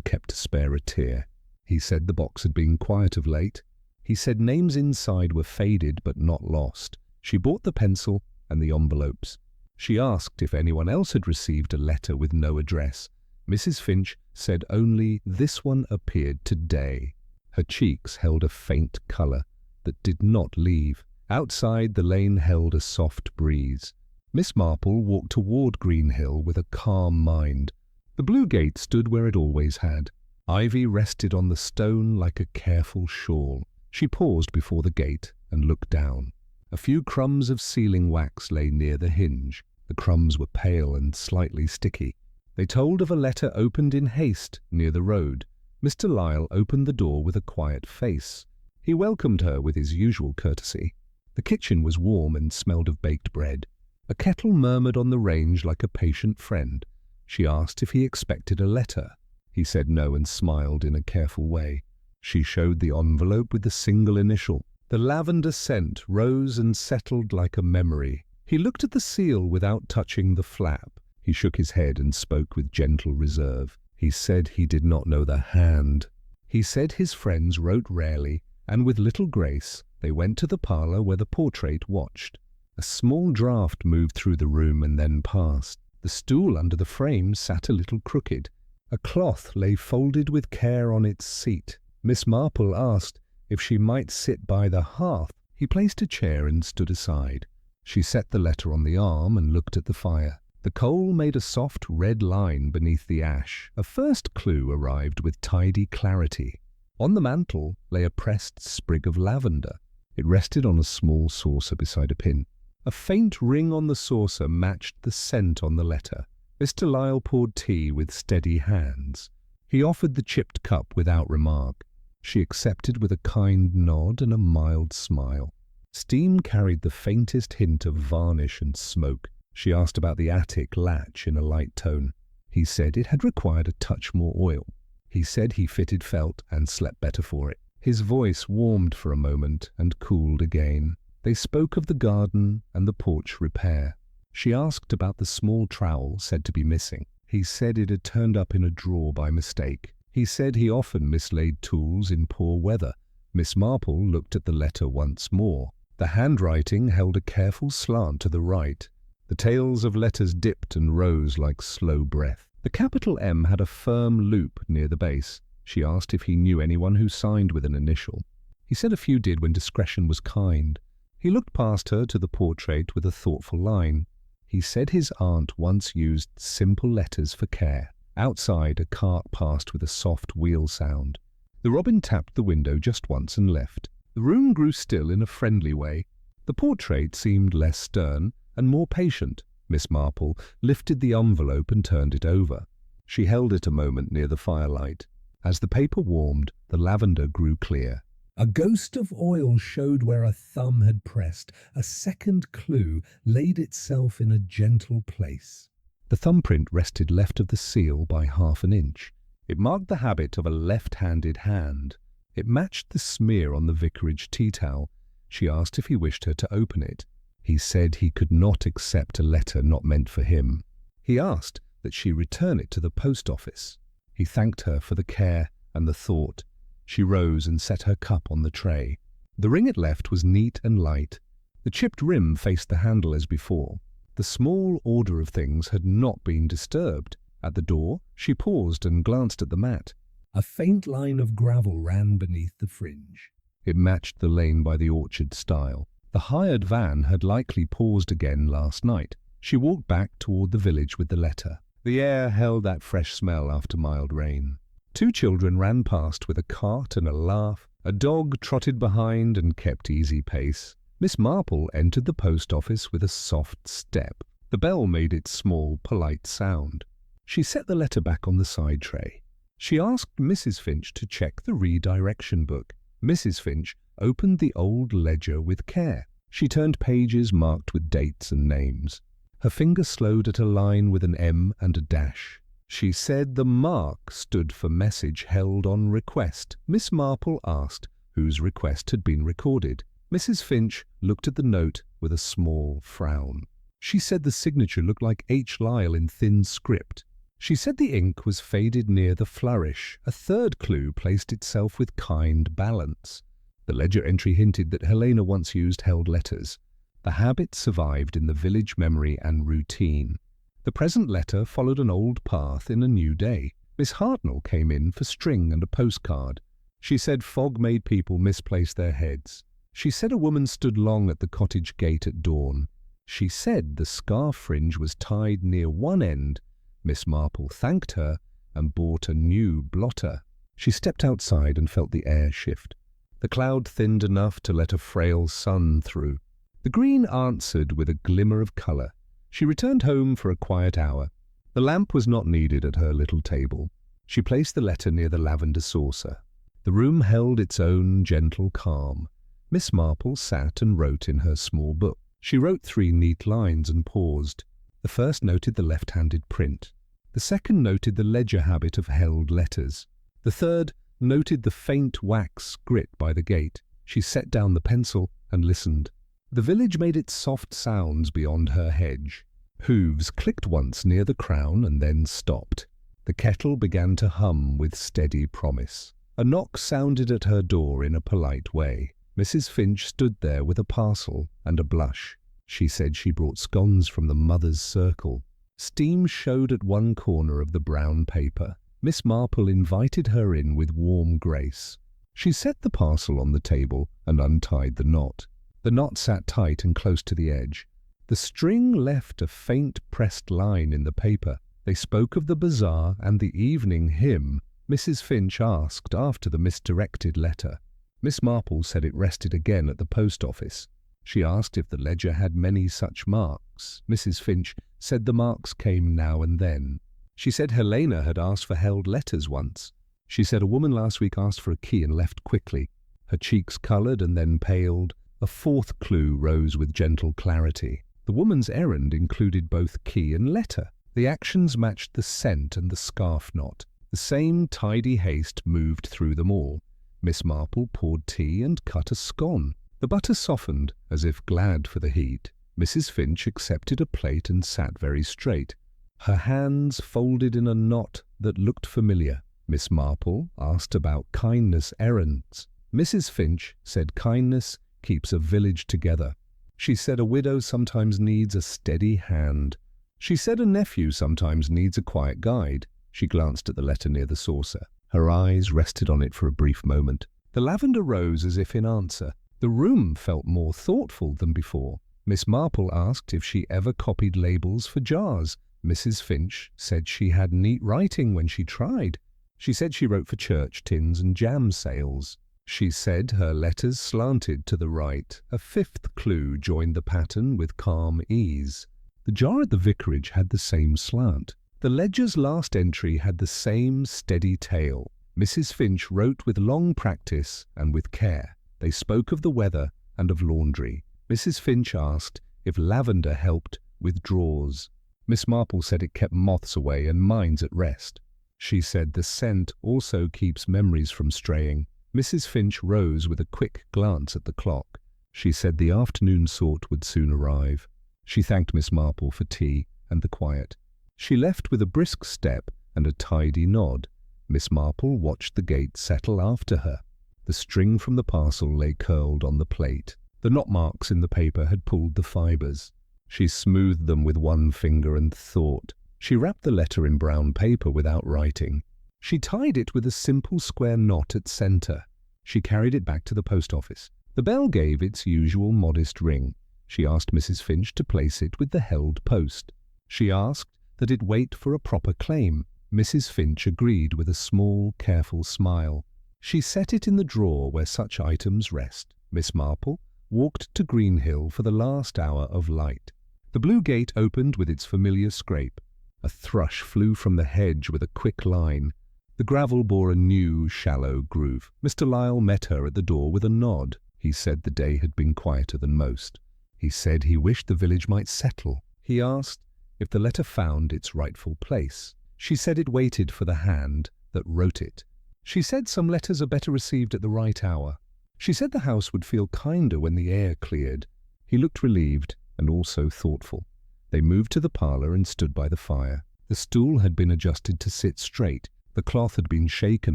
kept to spare a tear. He said the box had been quiet of late. He said names inside were faded but not lost. She bought the pencil and the envelopes. She asked if anyone else had received a letter with no address. Mrs. Finch said only this one appeared today. Her cheeks held a faint colour that did not leave. Outside, the lane held a soft breeze. Miss Marple walked toward Greenhill with a calm mind. The blue gate stood where it always had. Ivy rested on the stone like a careful shawl. She paused before the gate and looked down. A few crumbs of sealing wax lay near the hinge. The crumbs were pale and slightly sticky. They told of a letter opened in haste near the road. Mr. Lyle opened the door with a quiet face. He welcomed her with his usual courtesy. The kitchen was warm and smelled of baked bread. A kettle murmured on the range like a patient friend. She asked if he expected a letter. He said no and smiled in a careful way. She showed the envelope with the single initial. The lavender scent rose and settled like a memory. He looked at the seal without touching the flap. He shook his head and spoke with gentle reserve. He said he did not know the hand. He said his friends wrote rarely, and with little grace they went to the parlour where the portrait watched. A small draught moved through the room and then passed. The stool under the frame sat a little crooked. A cloth lay folded with care on its seat. Miss Marple asked if she might sit by the hearth. He placed a chair and stood aside. She set the letter on the arm and looked at the fire. The coal made a soft red line beneath the ash. A first clue arrived with tidy clarity. On the mantel lay a pressed sprig of lavender. It rested on a small saucer beside a pin. A faint ring on the saucer matched the scent on the letter. Mr. Lyle poured tea with steady hands. He offered the chipped cup without remark. She accepted with a kind nod and a mild smile. Steam carried the faintest hint of varnish and smoke. She asked about the attic latch in a light tone. He said it had required a touch more oil. He said he fitted felt and slept better for it. His voice warmed for a moment and cooled again. They spoke of the garden and the porch repair. She asked about the small trowel said to be missing. He said it had turned up in a drawer by mistake. He said he often mislaid tools in poor weather. Miss Marple looked at the letter once more. The handwriting held a careful slant to the right. The tails of letters dipped and rose like slow breath. The capital M had a firm loop near the base. She asked if he knew anyone who signed with an initial. He said a few did when discretion was kind. He looked past her to the portrait with a thoughtful line. He said his aunt once used simple letters for care. Outside, a cart passed with a soft wheel sound. The robin tapped the window just once and left. The room grew still in a friendly way. The portrait seemed less stern and more patient. Miss Marple lifted the envelope and turned it over. She held it a moment near the firelight. As the paper warmed, the lavender grew clear. A ghost of oil showed where a thumb had pressed. A second clue laid itself in a gentle place. The thumbprint rested left of the seal by ½ inch. It marked the habit of a left-handed hand. It matched the smear on the vicarage tea towel. She asked if he wished her to open it. He said he could not accept a letter not meant for him. He asked that she return it to the post office. He thanked her for the care and the thought. She rose and set her cup on the tray. The ring it left was neat and light. The chipped rim faced the handle as before. The small order of things had not been disturbed. At the door, she paused and glanced at the mat. A faint line of gravel ran beneath the fringe. It matched the lane by the orchard stile. The hired van had likely paused again last night. She walked back toward the village with the letter. The air held that fresh smell after mild rain. 2 children ran past with a cart and a laugh. A dog trotted behind and kept easy pace. Miss Marple entered the post office with a soft step. The bell made its small, polite sound. She set the letter back on the side tray. She asked Mrs. Finch to check the redirection book. Mrs. Finch opened the old ledger with care. She turned pages marked with dates and names. Her finger slowed at a line with an M and a dash. She said the mark stood for message held on request. Miss Marple asked whose request had been recorded. Mrs. Finch looked at the note with a small frown. She said the signature looked like H. Lyle in thin script. She said the ink was faded near the flourish. A third clue placed itself with kind balance. The ledger entry hinted that Helena once used held letters. The habit survived in the village memory and routine. The present letter followed an old path in a new day. Miss Hartnell came in for string and a postcard. She said fog made people misplace their heads. She said a woman stood long at the cottage gate at dawn. She said the scarf fringe was tied near one end. Miss Marple thanked her and bought a new blotter. She stepped outside and felt the air shift. The cloud thinned enough to let a frail sun through. The green answered with a glimmer of colour. She returned home for a quiet hour. The lamp was not needed at her little table. She placed the letter near the lavender saucer. The room held its own gentle calm. Miss Marple sat and wrote in her small book. She wrote 3 neat lines and paused. The first noted the left-handed print. The second noted the ledger habit of held letters. The third noted the faint wax grit by the gate. She set down the pencil and listened. The village made its soft sounds beyond her hedge. Hooves clicked once near the crown and then stopped. The kettle began to hum with steady promise. A knock sounded at her door in a polite way. Mrs. Finch stood there with a parcel and a blush. She said she brought scones from the Mother's Circle. Steam showed at one corner of the brown paper. Miss Marple invited her in with warm grace. She set the parcel on the table and untied the knot. The knot sat tight and close to the edge. The string left a faint pressed line in the paper. They spoke of the bazaar and the evening hymn. Mrs. Finch asked after the misdirected letter. Miss Marple said it rested again at the post office. She asked if the ledger had many such marks. Mrs. Finch said the marks came now and then. She said Helena had asked for held letters once. She said a woman last week asked for a key and left quickly. Her cheeks coloured and then paled. A fourth clue rose with gentle clarity. The woman's errand included both key and letter. The actions matched the scent and the scarf knot. The same tidy haste moved through them all. Miss Marple poured tea and cut a scone. The butter softened, as if glad for the heat. Mrs. Finch accepted a plate and sat very straight. Her hands folded in a knot that looked familiar. Miss Marple asked about kindness errands. Mrs. Finch said kindness keeps a village together. She said a widow sometimes needs a steady hand. She said a nephew sometimes needs a quiet guide. She glanced at the letter near the saucer. Her eyes rested on it for a brief moment. The lavender rose as if in answer. The room felt more thoughtful than before. Miss Marple asked if she ever copied labels for jars. Mrs. Finch said she had neat writing when she tried. She said she wrote for church tins and jam sales. She said her letters slanted to the right. A fifth clue joined the pattern with calm ease. The jar at the vicarage had the same slant. The ledger's last entry had the same steady tail. Mrs. Finch wrote with long practice and with care. They spoke of the weather and of laundry. Mrs. Finch asked if lavender helped with drawers. Miss Marple said it kept moths away and minds at rest. She said the scent also keeps memories from straying. Mrs. Finch rose with a quick glance at the clock. She said the afternoon sort would soon arrive. She thanked Miss Marple for tea and the quiet. She left with a brisk step and a tidy nod. Miss Marple watched the gate settle after her. The string from the parcel lay curled on the plate. The knot marks in the paper had pulled the fibres. She smoothed them with one finger and thought. She wrapped the letter in brown paper without writing. She tied it with a simple square knot at centre. She carried it back to the post office. The bell gave its usual modest ring. She asked Mrs. Finch to place it with the held post. She asked that it wait for a proper claim. Mrs. Finch agreed with a small, careful smile. She set it in the drawer where such items rest. Miss Marple walked to Greenhill for the last hour of light. The blue gate opened with its familiar scrape. A thrush flew from the hedge with a quick line. The gravel bore a new, shallow groove. Mr. Lyle met her at the door with a nod. He said the day had been quieter than most. He said he wished the village might settle. He asked if the letter found its rightful place. She said it waited for the hand that wrote it. She said some letters are better received at the right hour. She said the house would feel kinder when the air cleared. He looked relieved and also thoughtful. They moved to the parlour and stood by the fire. The stool had been adjusted to sit straight. The cloth had been shaken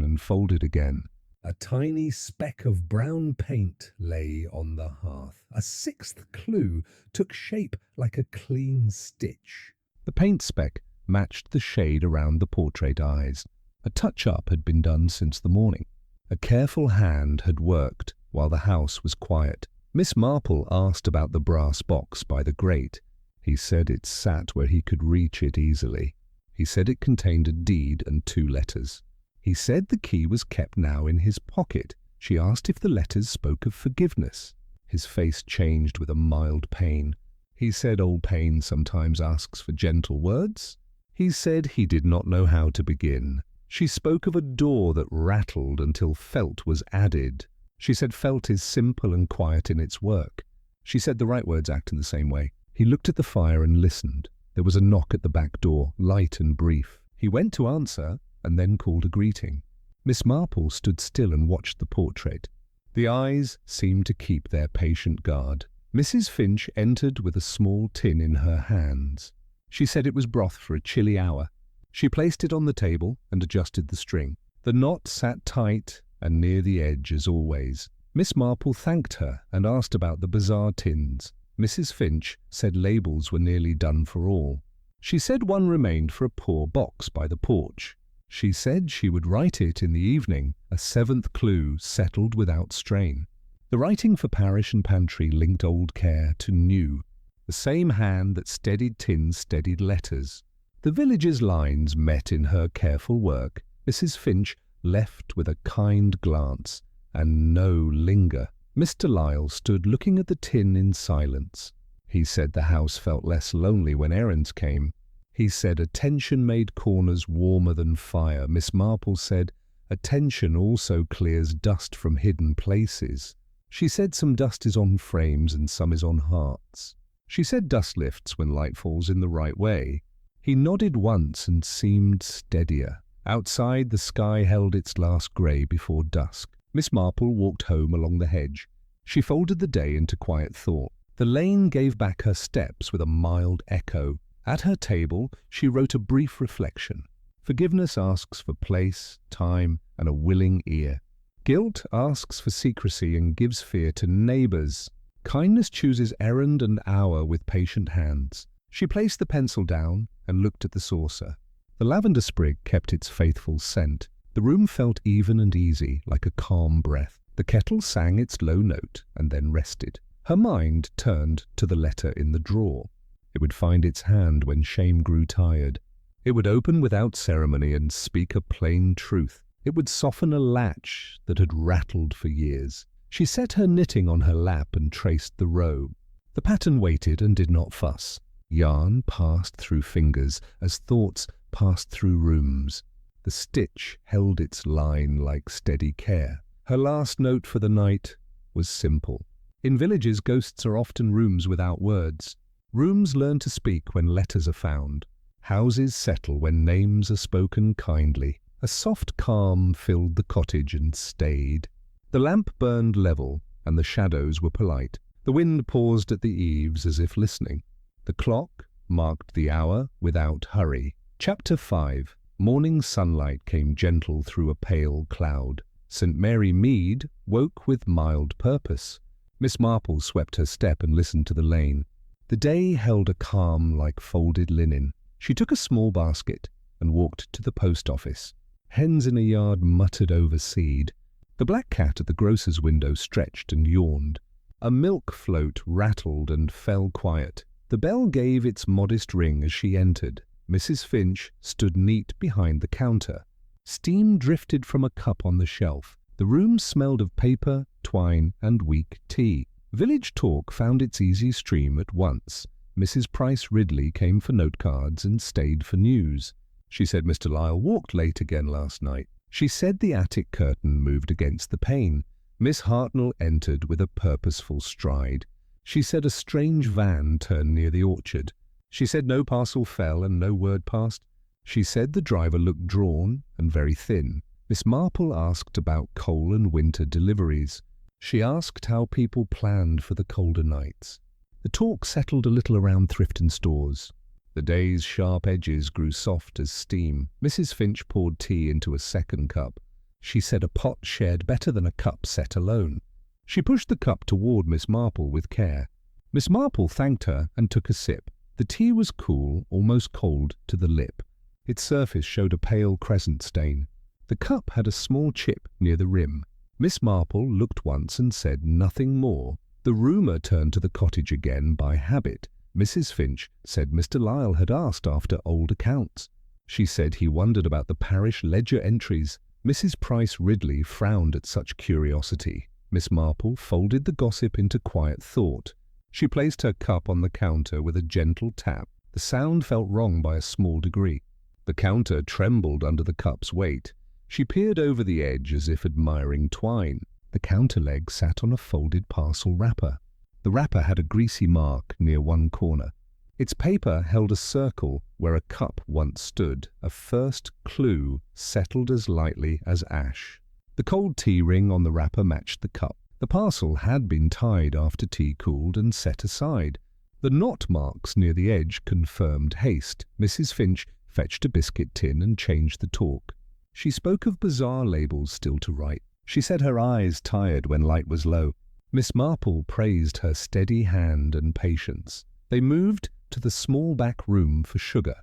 and folded again. A tiny speck of brown paint lay on the hearth. A sixth clue took shape like a clean stitch. The paint speck matched the shade around the portrait eyes. A touch-up had been done since the morning. A careful hand had worked while the house was quiet. Miss Marple asked about the brass box by the grate. He said it sat where he could reach it easily. He said it contained a deed and 2 letters. He said the key was kept now in his pocket. She asked if the letters spoke of forgiveness. His face changed with a mild pain. He said old pain sometimes asks for gentle words. He said he did not know how to begin. She spoke of a door that rattled until felt was added. She said felt is simple and quiet in its work. She said the right words act in the same way. He looked at the fire and listened. There was a knock at the back door, light and brief. He went to answer and then called a greeting. Miss Marple stood still and watched the portrait. The eyes seemed to keep their patient guard. Mrs. Finch entered with a small tin in her hands. She said it was broth for a chilly hour. She placed it on the table and adjusted the string. The knot sat tight and near the edge as always. Miss Marple thanked her and asked about the bazaar tins. Mrs. Finch said labels were nearly done for all. She said one remained for a poor box by the porch. She said she would write it in the evening, a 7th clue settled without strain. The writing for parish and pantry linked old care to new. The same hand that steadied tins steadied letters. The village's lines met in her careful work. Mrs. Finch left with a kind glance and no linger. Mr. Lyle stood looking at the tin in silence. He said the house felt less lonely when errands came. He said attention made corners warmer than fire. Miss Marple said attention also clears dust from hidden places. She said some dust is on frames and some is on hearts. She said dust lifts when light falls in the right way. He nodded once and seemed steadier. Outside, the sky held its last grey before dusk. Miss Marple walked home along the hedge. She folded the day into quiet thought. The lane gave back her steps with a mild echo. At her table, she wrote a brief reflection. Forgiveness asks for place, time, and a willing ear. Guilt asks for secrecy and gives fear to neighbours. Kindness chooses errand and hour with patient hands. She placed the pencil down and looked at the saucer. The lavender sprig kept its faithful scent. The room felt even and easy, like a calm breath. The kettle sang its low note and then rested. Her mind turned to the letter in the drawer. It would find its hand when shame grew tired. It would open without ceremony and speak a plain truth. It would soften a latch that had rattled for years. She set her knitting on her lap and traced the row. The pattern waited and did not fuss. Yarn passed through fingers as thoughts passed through rooms. The stitch held its line like steady care. Her last note for the night was simple. In villages, ghosts are often rooms without words. Rooms learn to speak when letters are found. Houses settle when names are spoken kindly. A soft calm filled the cottage and stayed. The lamp burned level, and the shadows were polite. The wind paused at the eaves as if listening. The clock marked the hour without hurry. Chapter 5. Morning sunlight came gentle through a pale cloud. St. Mary Mead woke with mild purpose. Miss Marple swept her step and listened to the lane. The day held a calm like folded linen. She took a small basket and walked to the post office. Hens in a yard muttered over seed. The black cat at the grocer's window stretched and yawned. A milk float rattled and fell quiet. The bell gave its modest ring as she entered. Mrs. Finch stood neat behind the counter. Steam drifted from a cup on the shelf. The room smelled of paper, twine, and weak tea. Village talk found its easy stream at once. Mrs. Price Ridley came for note cards and stayed for news. She said Mr. Lyle walked late again last night. She said the attic curtain moved against the pane. Miss Hartnell entered with a purposeful stride. She said a strange van turned near the orchard. She said no parcel fell and no word passed. She said the driver looked drawn and very thin. Miss Marple asked about coal and winter deliveries. She asked how people planned for the colder nights. The talk settled a little around thrift and stores. The day's sharp edges grew soft as steam. Mrs. Finch poured tea into a second cup. She said a pot shared better than a cup set alone. She pushed the cup toward Miss Marple with care. Miss Marple thanked her and took a sip. The tea was cool, almost cold to the lip. Its surface showed a pale crescent stain. The cup had a small chip near the rim. Miss Marple looked once and said nothing more. The rumour turned to the cottage again by habit. Mrs. Finch said Mr. Lyle had asked after old accounts. She said he wondered about the parish ledger entries. Mrs. Price Ridley frowned at such curiosity. Miss Marple folded the gossip into quiet thought. She placed her cup on the counter with a gentle tap. The sound felt wrong by a small degree. The counter trembled under the cup's weight. She peered over the edge as if admiring twine. The counter leg sat on a folded parcel wrapper. The wrapper had a greasy mark near one corner. Its paper held a circle where a cup once stood, a first clue settled as lightly as ash. The cold tea ring on the wrapper matched the cup. The parcel had been tied after tea cooled and set aside. The knot marks near the edge confirmed haste. Mrs. Finch fetched a biscuit tin and changed the talk. She spoke of bizarre labels still to write. She said her eyes tired when light was low. Miss Marple praised her steady hand and patience. They moved to the small back room for sugar.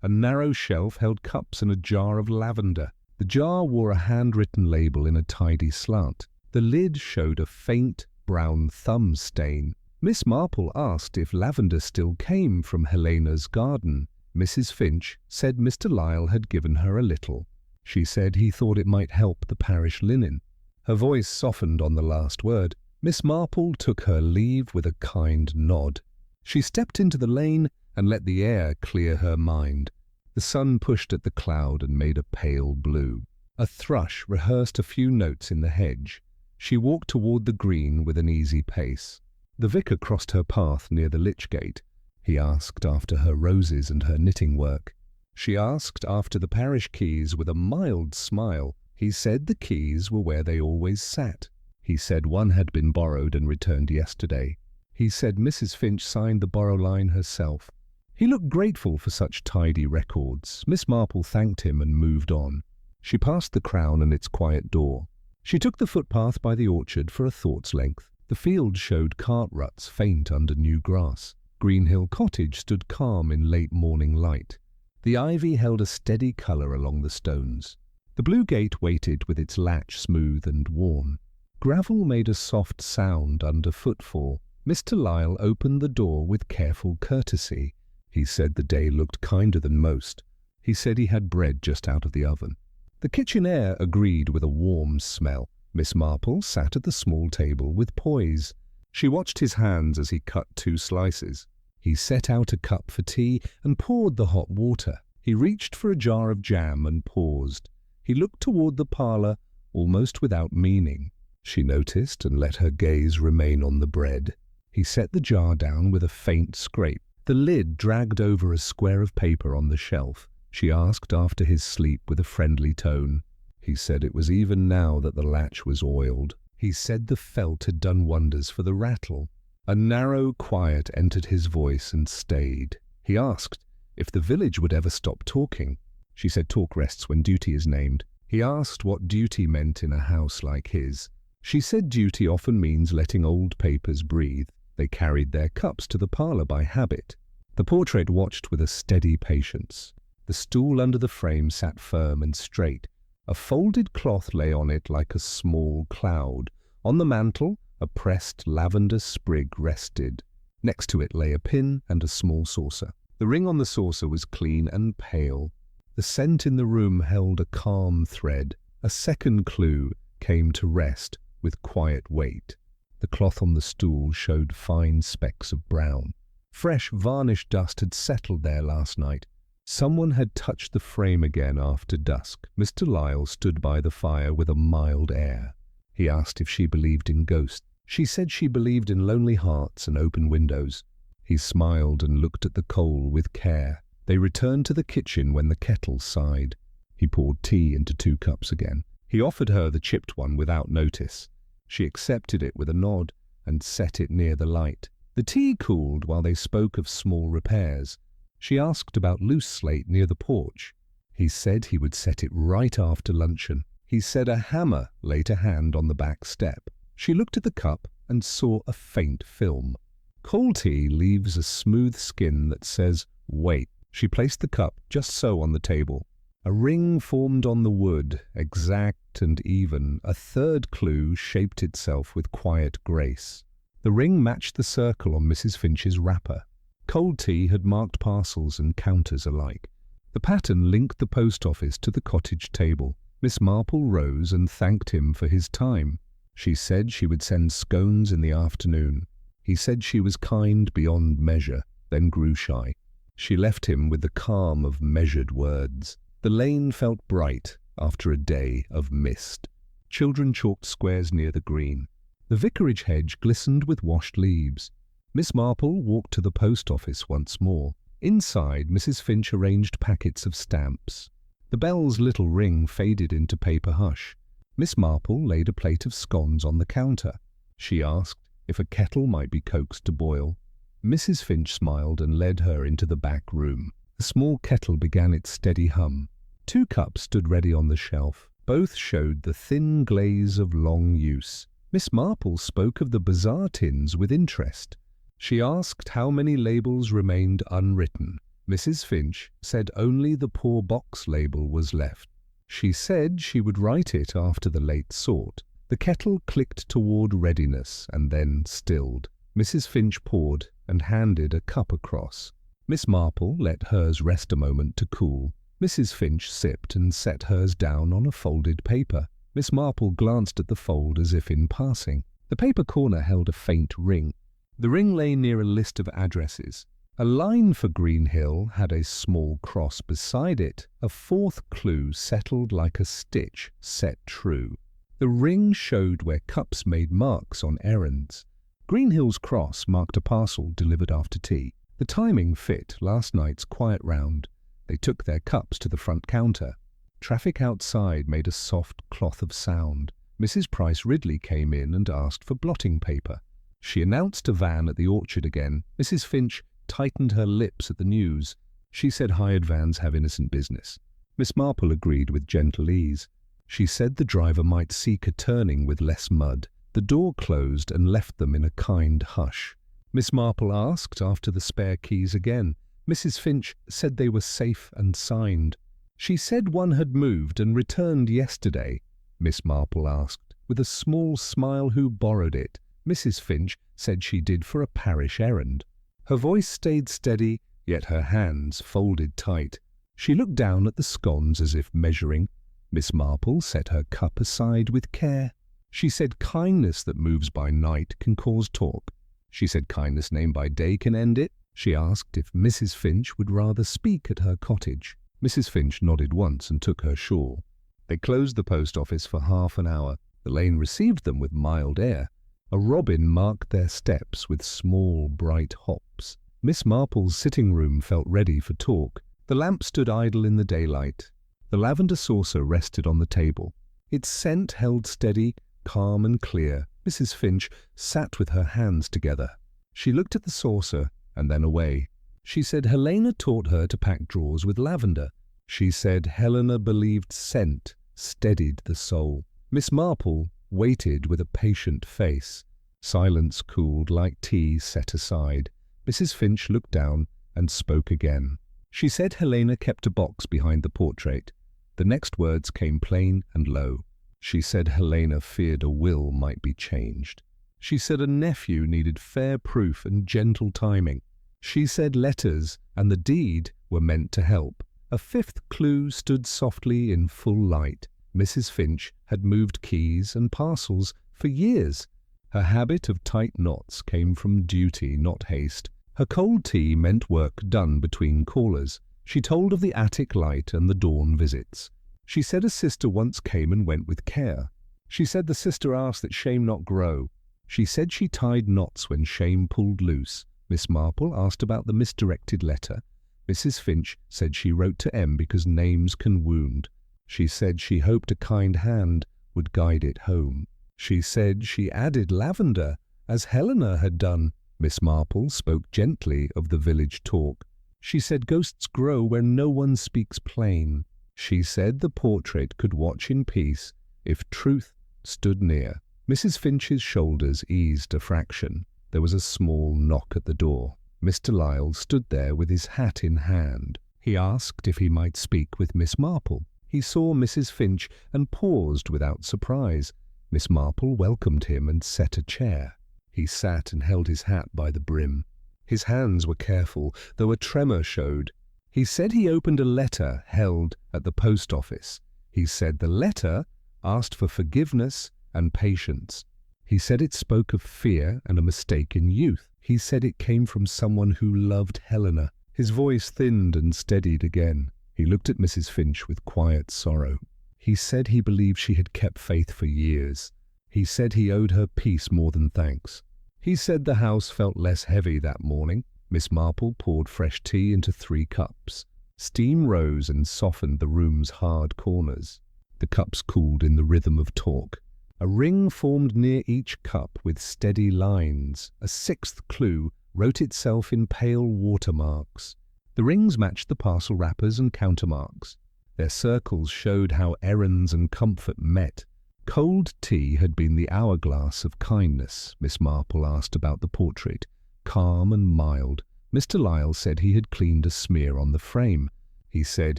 A narrow shelf held cups and a jar of lavender. The jar wore a handwritten label in a tidy slant. The lid showed a faint brown thumb stain. Miss Marple asked if lavender still came from Helena's garden. Mrs. Finch said Mr. Lyle had given her a little. She said he thought it might help the parish linen. Her voice softened on the last word. Miss Marple took her leave with a kind nod. She stepped into the lane and let the air clear her mind. The sun pushed at the cloud and made a pale blue. A thrush rehearsed a few notes in the hedge. She walked toward the green with an easy pace. The vicar crossed her path near the lich gate. He asked after her roses and her knitting work. She asked after the parish keys with a mild smile. He said the keys were where they always sat. He said one had been borrowed and returned yesterday. He said Mrs. Finch signed the borrow line herself. He looked grateful for such tidy records. Miss Marple thanked him and moved on. She passed the Crown and its quiet door. She took the footpath by the orchard for a thought's length. The field showed cart ruts faint under new grass. Greenhill Cottage stood calm in late morning light. The ivy held a steady colour along the stones. The blue gate waited with its latch smooth and worn. Gravel made a soft sound under footfall. Mr. Lyle opened the door with careful courtesy. He said the day looked kinder than most. He said he had bread just out of the oven. The kitchen air agreed with a warm smell. Miss Marple sat at the small table with poise. She watched his hands as he cut 2 slices. He set out a cup for tea and poured the hot water. He reached for a jar of jam and paused. He looked toward the parlour almost without meaning. She noticed and let her gaze remain on the bread. He set the jar down with a faint scrape. The lid dragged over a square of paper on the shelf. She asked after his sleep with a friendly tone. He said it was even now that the latch was oiled. He said the felt had done wonders for the rattle. A narrow quiet entered his voice and stayed. He asked if the village would ever stop talking. She said talk rests when duty is named. He asked what duty meant in a house like his. She said duty often means letting old papers breathe. They carried their cups to the parlour by habit. The portrait watched with a steady patience. The stool under the frame sat firm and straight. A folded cloth lay on it like a small cloud. On the mantel, a pressed lavender sprig rested. Next to it lay a pin and a small saucer. The ring on the saucer was clean and pale. The scent in the room held a calm thread. A second clue came to rest with quiet weight. The cloth on the stool showed fine specks of brown. Fresh varnish dust had settled there last night. Someone had touched the frame again after dusk. Mr. Lyle stood by the fire with a mild air. He asked if she believed in ghosts. She said she believed in lonely hearts and open windows. He smiled and looked at the coal with care. They returned to the kitchen when the kettle sighed. He poured tea into 2 cups again. He offered her the chipped one without notice. She accepted it with a nod and set it near the light. The tea cooled while they spoke of small repairs. She asked about loose slate near the porch. He said he would set it right after luncheon. He said a hammer lay to hand on the back step. She looked at the cup and saw a faint film. Cold tea leaves a smooth skin that says, "Wait." She placed the cup just so on the table. A ring formed on the wood, exact and even. A third clue shaped itself with quiet grace. The ring matched the circle on Mrs. Finch's wrapper. Cold tea had marked parcels and counters alike. The pattern linked the post office to the cottage table. Miss Marple rose and thanked him for his time. She said she would send scones in the afternoon. He said she was kind beyond measure, then grew shy. She left him with the calm of measured words. The lane felt bright after a day of mist. Children chalked squares near the green. The vicarage hedge glistened with washed leaves. Miss Marple walked to the post office once more. Inside, Mrs. Finch arranged packets of stamps. The bell's little ring faded into paper hush. Miss Marple laid a plate of scones on the counter. She asked if a kettle might be coaxed to boil. Mrs. Finch smiled and led her into the back room. The small kettle began its steady hum. 2 cups stood ready on the shelf. Both showed the thin glaze of long use. Miss Marple spoke of the bazaar tins with interest. She asked how many labels remained unwritten. Mrs. Finch said only the poor box label was left. She said she would write it after the late sort. The kettle clicked toward readiness and then stilled. Mrs. Finch poured and handed a cup across. Miss Marple let hers rest a moment to cool. Mrs. Finch sipped and set hers down on a folded paper. Miss Marple glanced at the fold as if in passing. The paper corner held a faint ring. The ring lay near a list of addresses. A line for Greenhill had a small cross beside it. A 4th clue settled like a stitch set true. The ring showed where cups made marks on errands. Greenhill's cross marked a parcel delivered after tea. The timing fit last night's quiet round. They took their cups to the front counter. Traffic outside made a soft cloth of sound. Mrs. Price Ridley came in and asked for blotting paper. She announced a van at the orchard again. Mrs. Finch tightened her lips at the news. She said hired vans have innocent business. Miss Marple agreed with gentle ease. She said the driver might seek a turning with less mud. The door closed and left them in a kind hush. Miss Marple asked after the spare keys again. Mrs. Finch said they were safe and signed. She said one had moved and returned yesterday. Miss Marple asked, with a small smile, who borrowed it. Mrs. Finch said she did for a parish errand. Her voice stayed steady, yet her hands folded tight. She looked down at the scones as if measuring. Miss Marple set her cup aside with care. She said kindness that moves by night can cause talk. She said kindness named by day can end it. She asked if Mrs. Finch would rather speak at her cottage. Mrs. Finch nodded once and took her shawl. They closed the post office for half an hour. The lane received them with mild air. A robin marked their steps with small, bright hops. Miss Marple's sitting room felt ready for talk. The lamp stood idle in the daylight. The lavender saucer rested on the table. Its scent held steady, calm and clear. Mrs. Finch sat with her hands together. She looked at the saucer and then away. She said Helena taught her to pack drawers with lavender. She said Helena believed scent steadied the soul. Miss Marple waited with a patient face. Silence cooled like tea set aside. Mrs. Finch looked down and spoke again. She said Helena kept a box behind the portrait. The next words came plain and low. She said Helena feared a will might be changed. She said a nephew needed fair proof and gentle timing. She said letters and the deed were meant to help. A 5th clue stood softly in full light. Mrs. Finch had moved keys and parcels for years. Her habit of tight knots came from duty, not haste. Her cold tea meant work done between callers. She told of the attic light and the dawn visits. She said a sister once came and went with care. She said the sister asked that shame not grow. She said she tied knots when shame pulled loose. Miss Marple asked about the misdirected letter. Mrs. Finch said she wrote to M because names can wound. She said she hoped a kind hand would guide it home. She said she added lavender, as Helena had done. Miss Marple spoke gently of the village talk. She said ghosts grow where no one speaks plain. She said the portrait could watch in peace if truth stood near. Mrs. Finch's shoulders eased a fraction. There was a small knock at the door. Mr. Lyle stood there with his hat in hand. He asked if he might speak with Miss Marple. He saw Mrs. Finch and paused without surprise. Miss Marple welcomed him and set a chair. He sat and held his hat by the brim. His hands were careful, though a tremor showed. He said he opened a letter held at the post office. He said the letter asked for forgiveness and patience. He said it spoke of fear and a mistake in youth. He said it came from someone who loved Helena. His voice thinned and steadied again. He looked at Mrs. Finch with quiet sorrow. He said he believed she had kept faith for years. He said he owed her peace more than thanks. He said the house felt less heavy that morning. Miss Marple poured fresh tea into 3 cups. Steam rose and softened the room's hard corners. The cups cooled in the rhythm of talk. A ring formed near each cup with steady lines. A 6th clue wrote itself in pale watermarks. The rings matched the parcel wrappers and countermarks. Their circles showed how errands and comfort met. Cold tea had been the hourglass of kindness. Miss Marple asked about the portrait. Calm and mild. Mr. Lyle said he had cleaned a smear on the frame. He said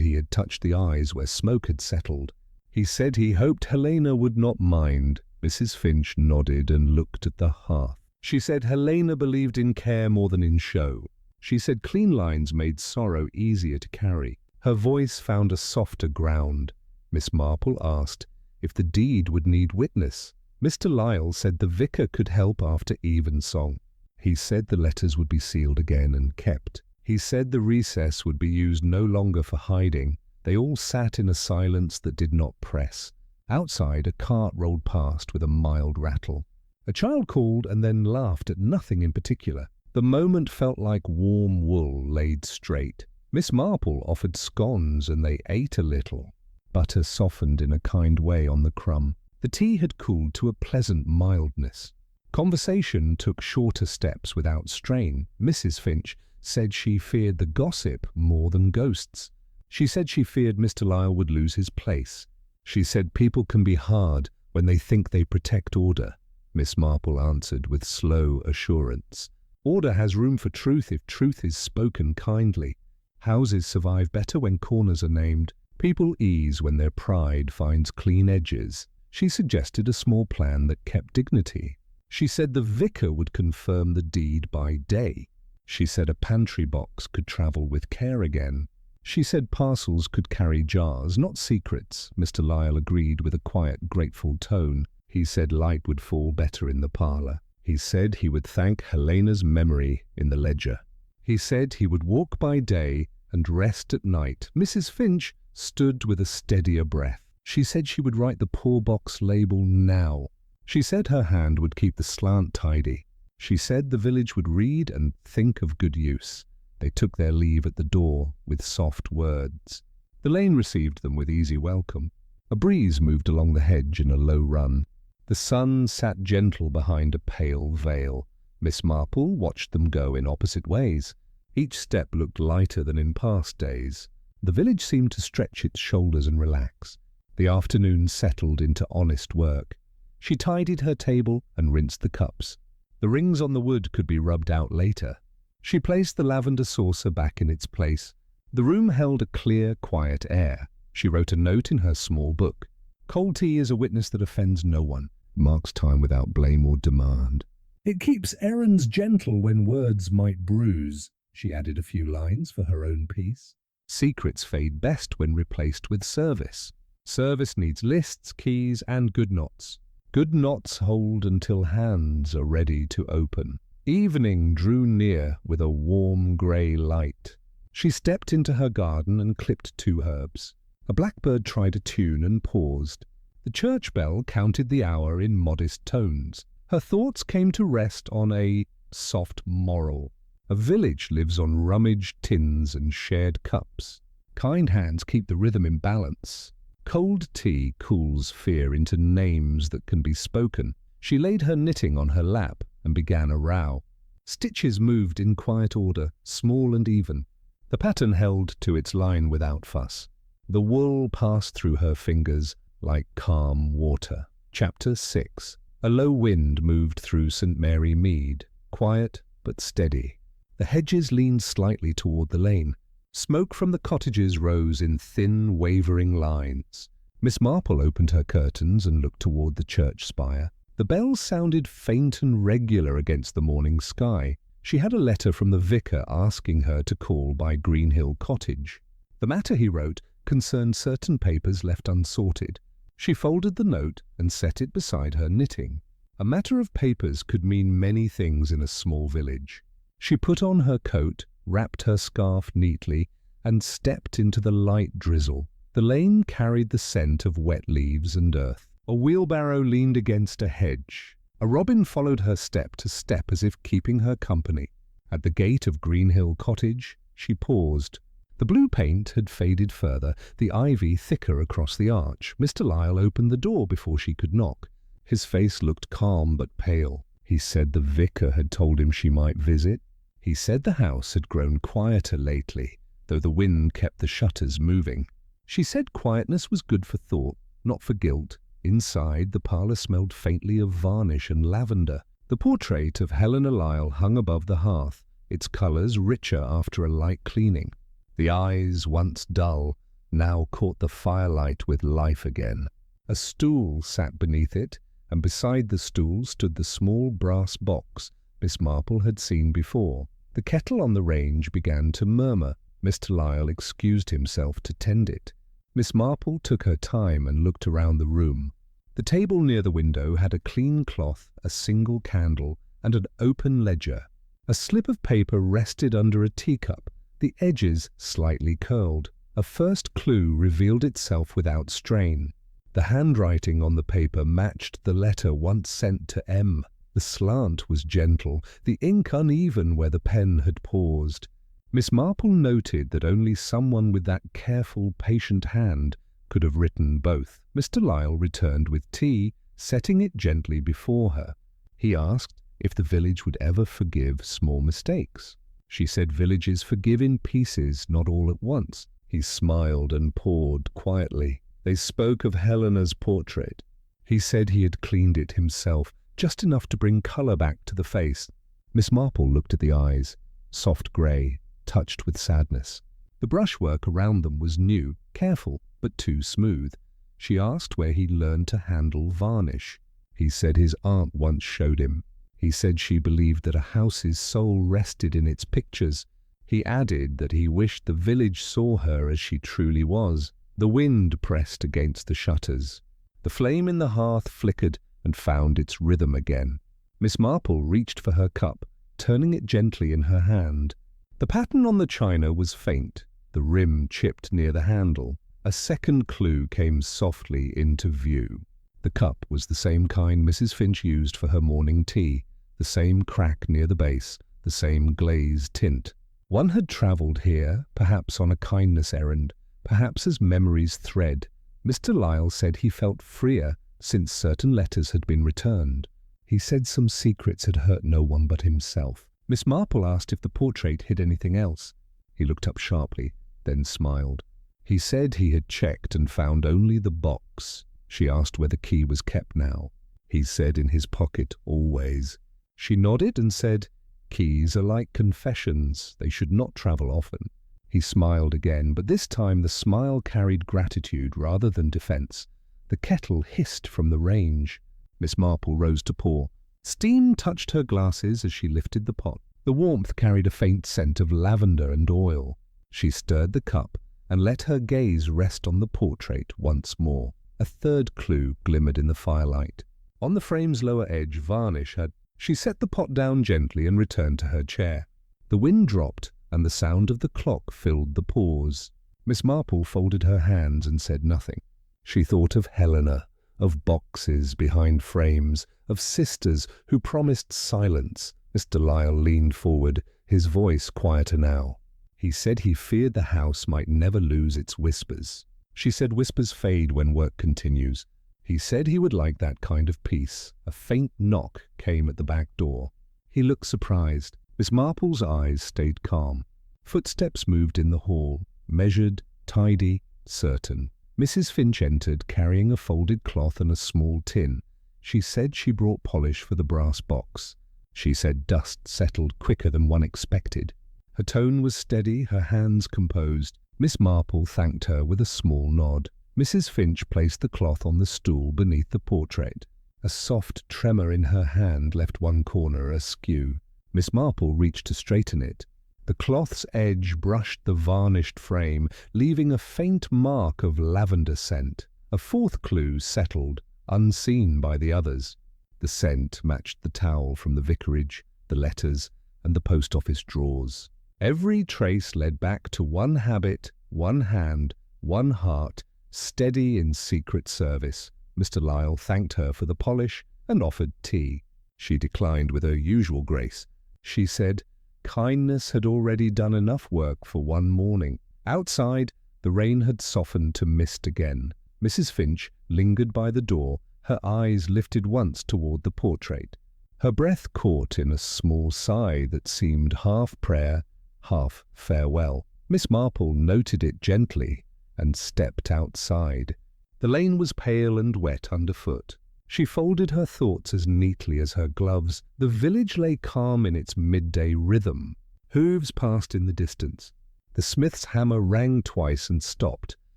he had touched the eyes where smoke had settled. He said he hoped Helena would not mind. Mrs. Finch nodded and looked at the hearth. She said Helena believed in care more than in show. She said clean lines made sorrow easier to carry. Her voice found a softer ground. Miss Marple asked if the deed would need witness. Mr. Lyle said the vicar could help after evensong. He said the letters would be sealed again and kept. He said the recess would be used no longer for hiding. They all sat in a silence that did not press. Outside, a cart rolled past with a mild rattle. A child called and then laughed at nothing in particular. The moment felt like warm wool laid straight. Miss Marple offered scones and they ate a little. Butter softened in a kind way on the crumb. The tea had cooled to a pleasant mildness. Conversation took shorter steps without strain. Mrs. Finch said she feared the gossip more than ghosts. She said she feared Mr. Lyle would lose his place. She said people can be hard when they think they protect order. Miss Marple answered with slow assurance. Order has room for truth if truth is spoken kindly. Houses survive better when corners are named. People ease when their pride finds clean edges. She suggested a small plan that kept dignity. She said the vicar would confirm the deed by day. She said a pantry box could travel with care again. She said parcels could carry jars, not secrets. Mr. Lyle agreed with a quiet, grateful tone. He said light would fall better in the parlour. He said he would thank Helena's memory in the ledger. He said he would walk by day and rest at night. Mrs. Finch stood with a steadier breath. She said she would write the poor box label now. She said her hand would keep the slant tidy. She said the village would read and think of good use. They took their leave at the door with soft words. The lane received them with easy welcome. A breeze moved along the hedge in a low run. The sun sat gentle behind a pale veil. Miss Marple watched them go in opposite ways. Each step looked lighter than in past days. The village seemed to stretch its shoulders and relax. The afternoon settled into honest work. She tidied her table and rinsed the cups. The rings on the wood could be rubbed out later. She placed the lavender saucer back in its place. The room held a clear, quiet air. She wrote a note in her small book. Cold tea is a witness that offends no one, marks time without blame or demand. It keeps errands gentle when words might bruise. She added a few lines for her own peace. Secrets fade best when replaced with service. Service needs lists, keys, and good knots. Good knots hold until hands are ready to open. Evening drew near with a warm grey light. She stepped into her garden and clipped 2 herbs. A blackbird tried a tune and paused. The church bell counted the hour in modest tones. Her thoughts came to rest on a soft moral. A village lives on rummaged tins and shared cups. Kind hands keep the rhythm in balance. Cold tea cools fear into names that can be spoken. She laid her knitting on her lap and began a row. Stitches moved in quiet order, small and even. The pattern held to its line without fuss. The wool passed through her fingers like calm water. Chapter 6. A low wind moved through St. Mary Mead, quiet but steady. The hedges leaned slightly toward the lane. Smoke from the cottages rose in thin, wavering lines. Miss Marple opened her curtains and looked toward the church spire. The bells sounded faint and regular against the morning sky. She had a letter from the vicar asking her to call by Greenhill Cottage. The matter, he wrote, concerned certain papers left unsorted. She folded the note and set it beside her knitting. A matter of papers could mean many things in a small village. She put on her coat, wrapped her scarf neatly, and stepped into the light drizzle. The lane carried the scent of wet leaves and earth. A wheelbarrow leaned against a hedge. A robin followed her step to step as if keeping her company. At the gate of Greenhill Cottage, she paused. The blue paint had faded further, the ivy thicker across the arch. Mr. Lyle opened the door before she could knock. His face looked calm but pale. He said the vicar had told him she might visit. He said the house had grown quieter lately, though the wind kept the shutters moving. She said quietness was good for thought, not for guilt. Inside, the parlour smelled faintly of varnish and lavender. The portrait of Helena Lyle hung above the hearth, its colours richer after a light cleaning. The eyes, once dull, now caught the firelight with life again. A stool sat beneath it, and beside the stool stood the small brass box Miss Marple had seen before. The kettle on the range began to murmur. Mr. Lyle excused himself to tend it. Miss Marple took her time and looked around the room. The table near the window had a clean cloth, a single candle, and an open ledger. A slip of paper rested under a teacup, the edges slightly curled. A first clue revealed itself without strain. The handwriting on the paper matched the letter once sent to M. The slant was gentle, the ink uneven where the pen had paused. Miss Marple noted that only someone with that careful, patient hand could have written both. Mr. Lyle returned with tea, setting it gently before her. He asked if the village would ever forgive small mistakes. She said villages forgive in pieces, not all at once. He smiled and poured quietly. They spoke of Helena's portrait. He said he had cleaned it himself, just enough to bring colour back to the face. Miss Marple looked at the eyes, soft grey, touched with sadness. The brushwork around them was new, careful, but too smooth. She asked where he learned to handle varnish. He said his aunt once showed him. He said she believed that a house's soul rested in its pictures. He added that he wished the village saw her as she truly was. The wind pressed against the shutters. The flame in the hearth flickered and found its rhythm again. Miss Marple reached for her cup, turning it gently in her hand. The pattern on the china was faint, the rim chipped near the handle. A second clue came softly into view. The cup was the same kind Mrs. Finch used for her morning tea, the same crack near the base, the same glazed tint. One had travelled here, perhaps on a kindness errand, perhaps as memory's thread. Mr. Lyle said he felt freer since certain letters had been returned. He said some secrets had hurt no one but himself. Miss Marple asked if the portrait hid anything else. He looked up sharply, then smiled. He said he had checked and found only the box. She asked where the key was kept now. He said in his pocket always. She nodded and said, "Keys are like confessions. They should not travel often." He smiled again, but this time the smile carried gratitude rather than defence. The kettle hissed from the range. Miss Marple rose to pour. Steam touched her glasses as she lifted the pot. The warmth carried a faint scent of lavender and oil. She stirred the cup and let her gaze rest on the portrait once more. A third clue glimmered in the firelight. On the frame's lower edge, varnish had... She set the pot down gently and returned to her chair. The wind dropped, and the sound of the clock filled the pause. Miss Marple folded her hands and said nothing. She thought of Helena, of boxes behind frames, of sisters who promised silence. Mr. Lyle leaned forward, his voice quieter now. He said he feared the house might never lose its whispers. She said whispers fade when work continues. He said he would like that kind of peace. A faint knock came at the back door. He looked surprised. Miss Marple's eyes stayed calm. Footsteps moved in the hall, measured, tidy, certain. Mrs. Finch entered, carrying a folded cloth and a small tin. She said she brought polish for the brass box. She said dust settled quicker than one expected. Her tone was steady, her hands composed. Miss Marple thanked her with a small nod. Mrs. Finch placed the cloth on the stool beneath the portrait. A soft tremor in her hand left one corner askew. Miss Marple reached to straighten it. The cloth's edge brushed the varnished frame, leaving a faint mark of lavender scent. A fourth clue settled, unseen by the others. The scent matched the towel from the vicarage, the letters, and the post office drawers. Every trace led back to one habit, one hand, one heart, steady in secret service. Mr. Lyle thanked her for the polish and offered tea. She declined with her usual grace. She said kindness had already done enough work for one morning. Outside, the rain had softened to mist again. Mrs. Finch lingered by the door, her eyes lifted once toward the portrait. Her breath caught in a small sigh that seemed half prayer, half farewell. Miss Marple noted it gently and stepped outside. The lane was pale and wet underfoot. She folded her thoughts as neatly as her gloves. The village lay calm in its midday rhythm. Hooves passed in the distance. The smith's hammer rang twice and stopped.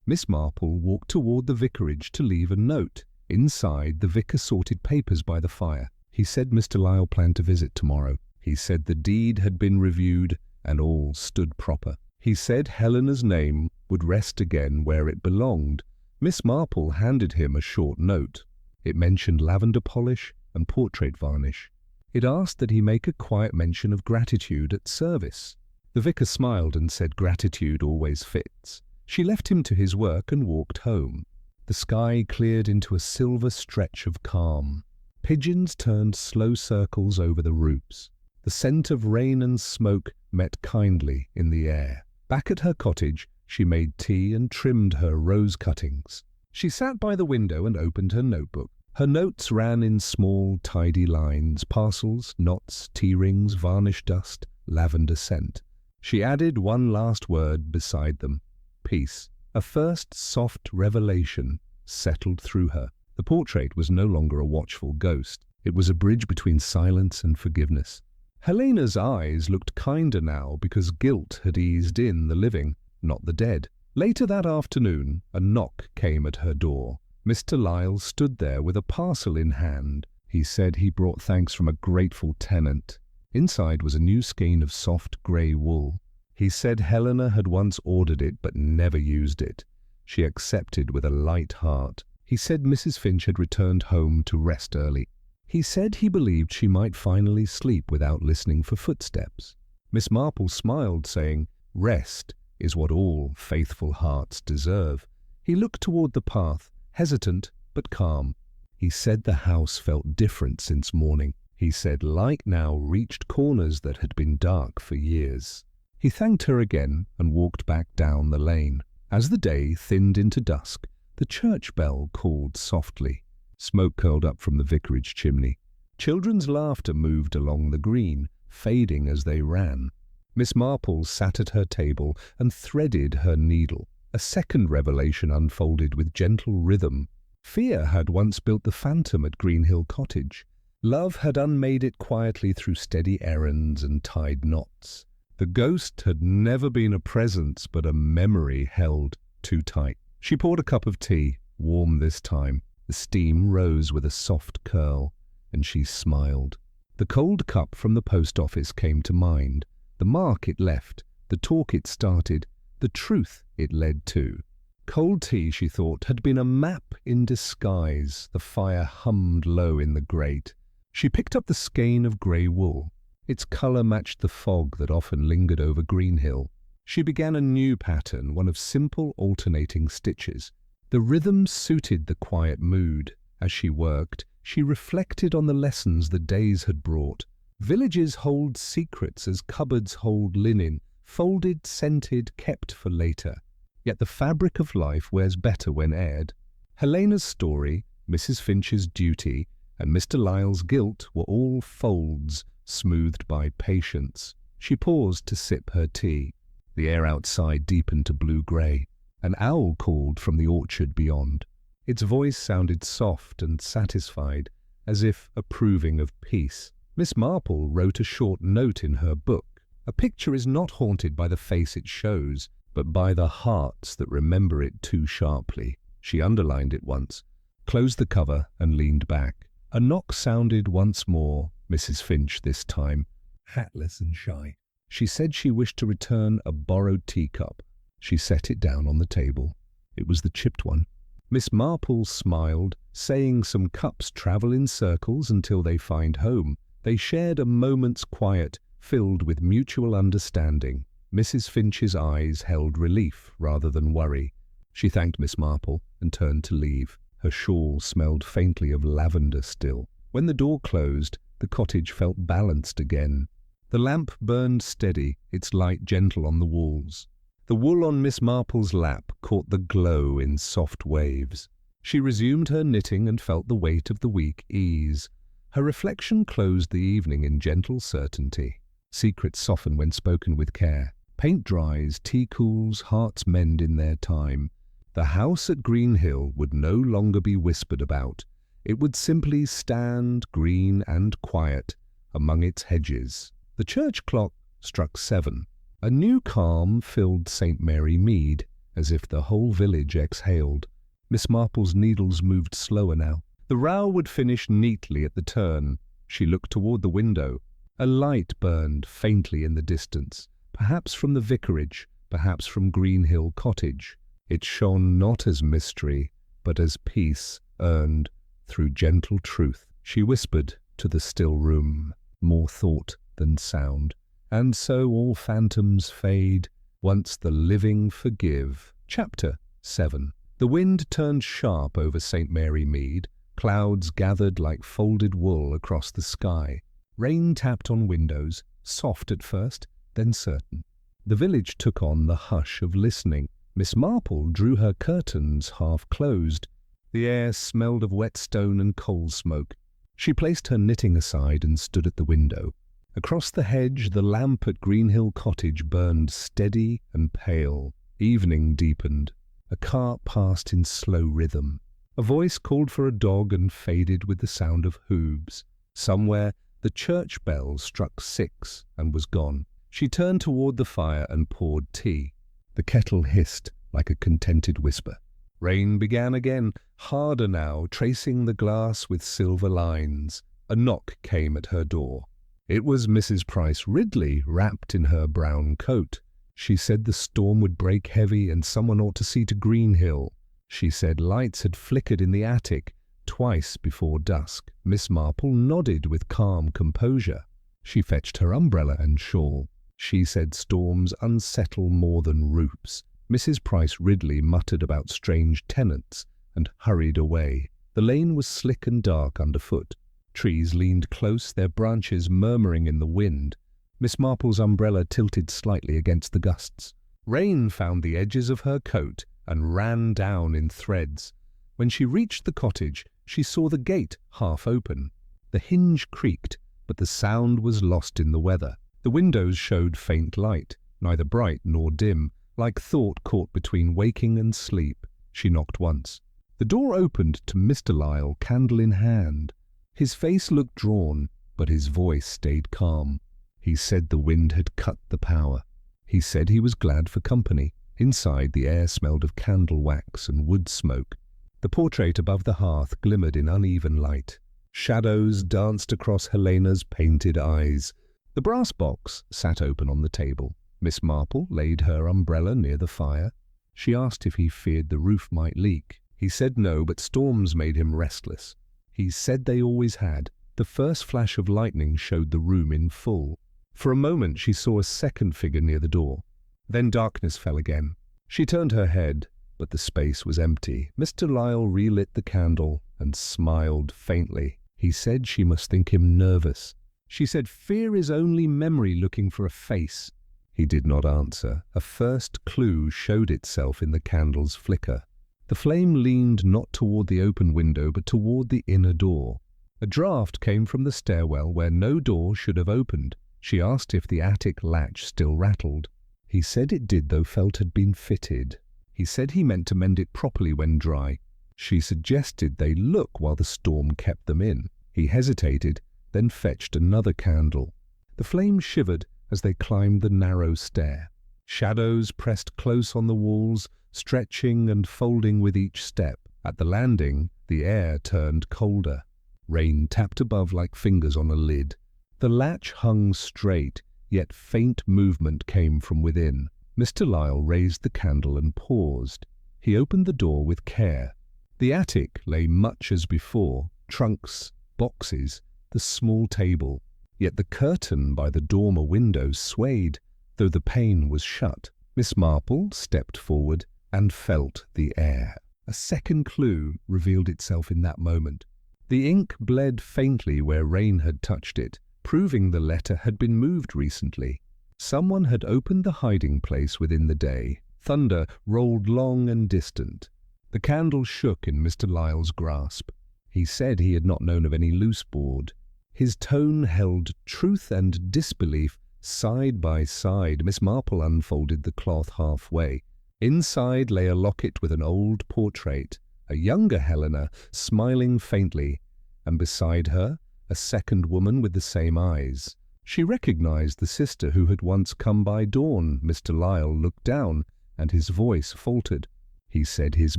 Miss Marple walked toward the vicarage to leave a note. Inside, the vicar sorted papers by the fire. He said Mr. Lyle planned to visit tomorrow. He said the deed had been reviewed and all stood proper. He said Helena's name would rest again where it belonged. Miss Marple handed him a short note. It mentioned lavender polish and portrait varnish. It asked that he make a quiet mention of gratitude at service. The vicar smiled and said gratitude always fits. She left him to his work and walked home. The sky cleared into a silver stretch of calm. Pigeons turned slow circles over the roofs. The scent of rain and smoke met kindly in the air. Back at her cottage, she made tea and trimmed her rose cuttings. She sat by the window and opened her notebook. Her notes ran in small, tidy lines, parcels, knots, tea rings, varnish dust, lavender scent. She added one last word beside them, peace. A first soft revelation settled through her. The portrait was no longer a watchful ghost. It was a bridge between silence and forgiveness. Helena's eyes looked kinder now because guilt had eased in the living, not the dead. Later that afternoon, a knock came at her door. Mr. Lyle stood there with a parcel in hand. He said he brought thanks from a grateful tenant. Inside was a new skein of soft grey wool. He said Helena had once ordered it but never used it. She accepted with a light heart. He said Mrs. Finch had returned home to rest early. He said he believed she might finally sleep without listening for footsteps. Miss Marple smiled, saying, rest is what all faithful hearts deserve. He looked toward the path, hesitant but calm. He said the house felt different since morning. He said light now reached corners that had been dark for years. He thanked her again and walked back down the lane. As the day thinned into dusk, the church bell called softly. Smoke curled up from the vicarage chimney. Children's laughter moved along the green, fading as they ran. Miss Marple sat at her table and threaded her needle. A second revelation unfolded with gentle rhythm. Fear had once built the phantom at Greenhill Cottage. Love had unmade it quietly through steady errands and tied knots. The ghost had never been a presence but a memory held too tight. She poured a cup of tea, warm this time. The steam rose with a soft curl, and she smiled. The cold cup from the post office came to mind. The mark it left, the talk it started, the truth it led to. Cold tea, she thought, had been a map in disguise. The fire hummed low in the grate. She picked up the skein of grey wool. Its colour matched the fog that often lingered over Greenhill. She began a new pattern, one of simple alternating stitches. The rhythm suited the quiet mood. As she worked, she reflected on the lessons the days had brought. Villages hold secrets as cupboards hold linen, folded, scented, kept for later. Yet the fabric of life wears better when aired. Helena's story, Mrs. Finch's duty, and Mr. Lyle's guilt were all folds smoothed by patience. She paused to sip her tea. The air outside deepened to blue-grey. An owl called from the orchard beyond. Its voice sounded soft and satisfied, as if approving of peace. Miss Marple wrote a short note in her book. A picture is not haunted by the face it shows, but by the hearts that remember it too sharply. She underlined it once, closed the cover and leaned back. A knock sounded once more, Mrs. Finch this time, hatless and shy. She said she wished to return a borrowed teacup. She set it down on the table. It was the chipped one. Miss Marple smiled, saying some cups travel in circles until they find home. They shared a moment's quiet, filled with mutual understanding. Mrs. Finch's eyes held relief rather than worry. She thanked Miss Marple and turned to leave. Her shawl smelled faintly of lavender still. When the door closed, the cottage felt balanced again. The lamp burned steady, its light gentle on the walls. The wool on Miss Marple's lap caught the glow in soft waves. She resumed her knitting and felt the weight of the week ease. Her reflection closed the evening in gentle certainty. Secrets soften when spoken with care. Paint dries, tea cools, hearts mend in their time. The house at Greenhill would no longer be whispered about. It would simply stand, green and quiet, among its hedges. The church clock struck 7. A new calm filled St. Mary Mead, as if the whole village exhaled. Miss Marple's needles moved slower now. The row would finish neatly at the turn. She looked toward the window. A light burned faintly in the distance, perhaps from the vicarage, perhaps from Greenhill Cottage. It shone not as mystery, but as peace earned through gentle truth. She whispered to the still room, more thought than sound. And so all phantoms fade, once the living forgive. Chapter 7. The wind turned sharp over St. Mary Mead. Clouds gathered like folded wool across the sky. Rain tapped on windows, soft at first, then certain. The village took on the hush of listening. Miss Marple drew her curtains half closed. The air smelled of wet stone and coal smoke. She placed her knitting aside and stood at the window. Across the hedge, the lamp at Greenhill Cottage burned steady and pale. Evening deepened. A cart passed in slow rhythm. A voice called for a dog and faded with the sound of hooves. Somewhere, the church bell struck 6 and was gone. She turned toward the fire and poured tea. The kettle hissed like a contented whisper. Rain began again, harder now, tracing the glass with silver lines. A knock came at her door. It was Mrs. Price Ridley, wrapped in her brown coat. She said the storm would break heavy and someone ought to see to Greenhill. She said lights had flickered in the attic twice before dusk. Miss Marple nodded with calm composure. She fetched her umbrella and shawl. She said storms unsettle more than roofs. Mrs. Price Ridley muttered about strange tenants and hurried away. The lane was slick and dark underfoot. Trees leaned close, their branches murmuring in the wind. Miss Marple's umbrella tilted slightly against the gusts. Rain found the edges of her coat and ran down in threads. When she reached the cottage, she saw the gate half open. The hinge creaked, but the sound was lost in the weather. The windows showed faint light, neither bright nor dim, like thought caught between waking and sleep. She knocked once. The door opened to Mr. Lyle, candle in hand. His face looked drawn, but his voice stayed calm. He said the wind had cut the power. He said he was glad for company. Inside, the air smelled of candle wax and wood smoke. The portrait above the hearth glimmered in uneven light. Shadows danced across Helena's painted eyes. The brass box sat open on the table. Miss Marple laid her umbrella near the fire. She asked if he feared the roof might leak. He said no, but storms made him restless. He said they always had. The first flash of lightning showed the room in full. For a moment she saw a second figure near the door. Then darkness fell again. She turned her head, but the space was empty. Mr. Lyle relit the candle and smiled faintly. He said she must think him nervous. She said, "Fear is only memory looking for a face." He did not answer. A first clue showed itself in the candle's flicker. The flame leaned not toward the open window, but toward the inner door. A draught came from the stairwell where no door should have opened. She asked if the attic latch still rattled. He said it did, though felt had been fitted. He said he meant to mend it properly when dry. She suggested they look while the storm kept them in. He hesitated, then fetched another candle. The flame shivered as they climbed the narrow stair. Shadows pressed close on the walls, stretching and folding with each step. At the landing, the air turned colder. Rain tapped above like fingers on a lid. The latch hung straight, yet faint movement came from within. Mr. Lyle raised the candle and paused. He opened the door with care. The attic lay much as before, trunks, boxes, the small table. Yet the curtain by the dormer window swayed, though the pane was shut. Miss Marple stepped forward and felt the air. A second clue revealed itself in that moment. The ink bled faintly where rain had touched it, proving the letter had been moved recently. Someone had opened the hiding place within the day. Thunder rolled long and distant. The candle shook in Mr. Lyle's grasp. He said he had not known of any loose board. His tone held truth and disbelief side by side. Miss Marple unfolded the cloth halfway. Inside lay a locket with an old portrait, a younger Helena smiling faintly, and beside her a second woman with the same eyes. She recognized the sister who had once come by dawn. Mr. Lyle looked down, and his voice faltered. He said his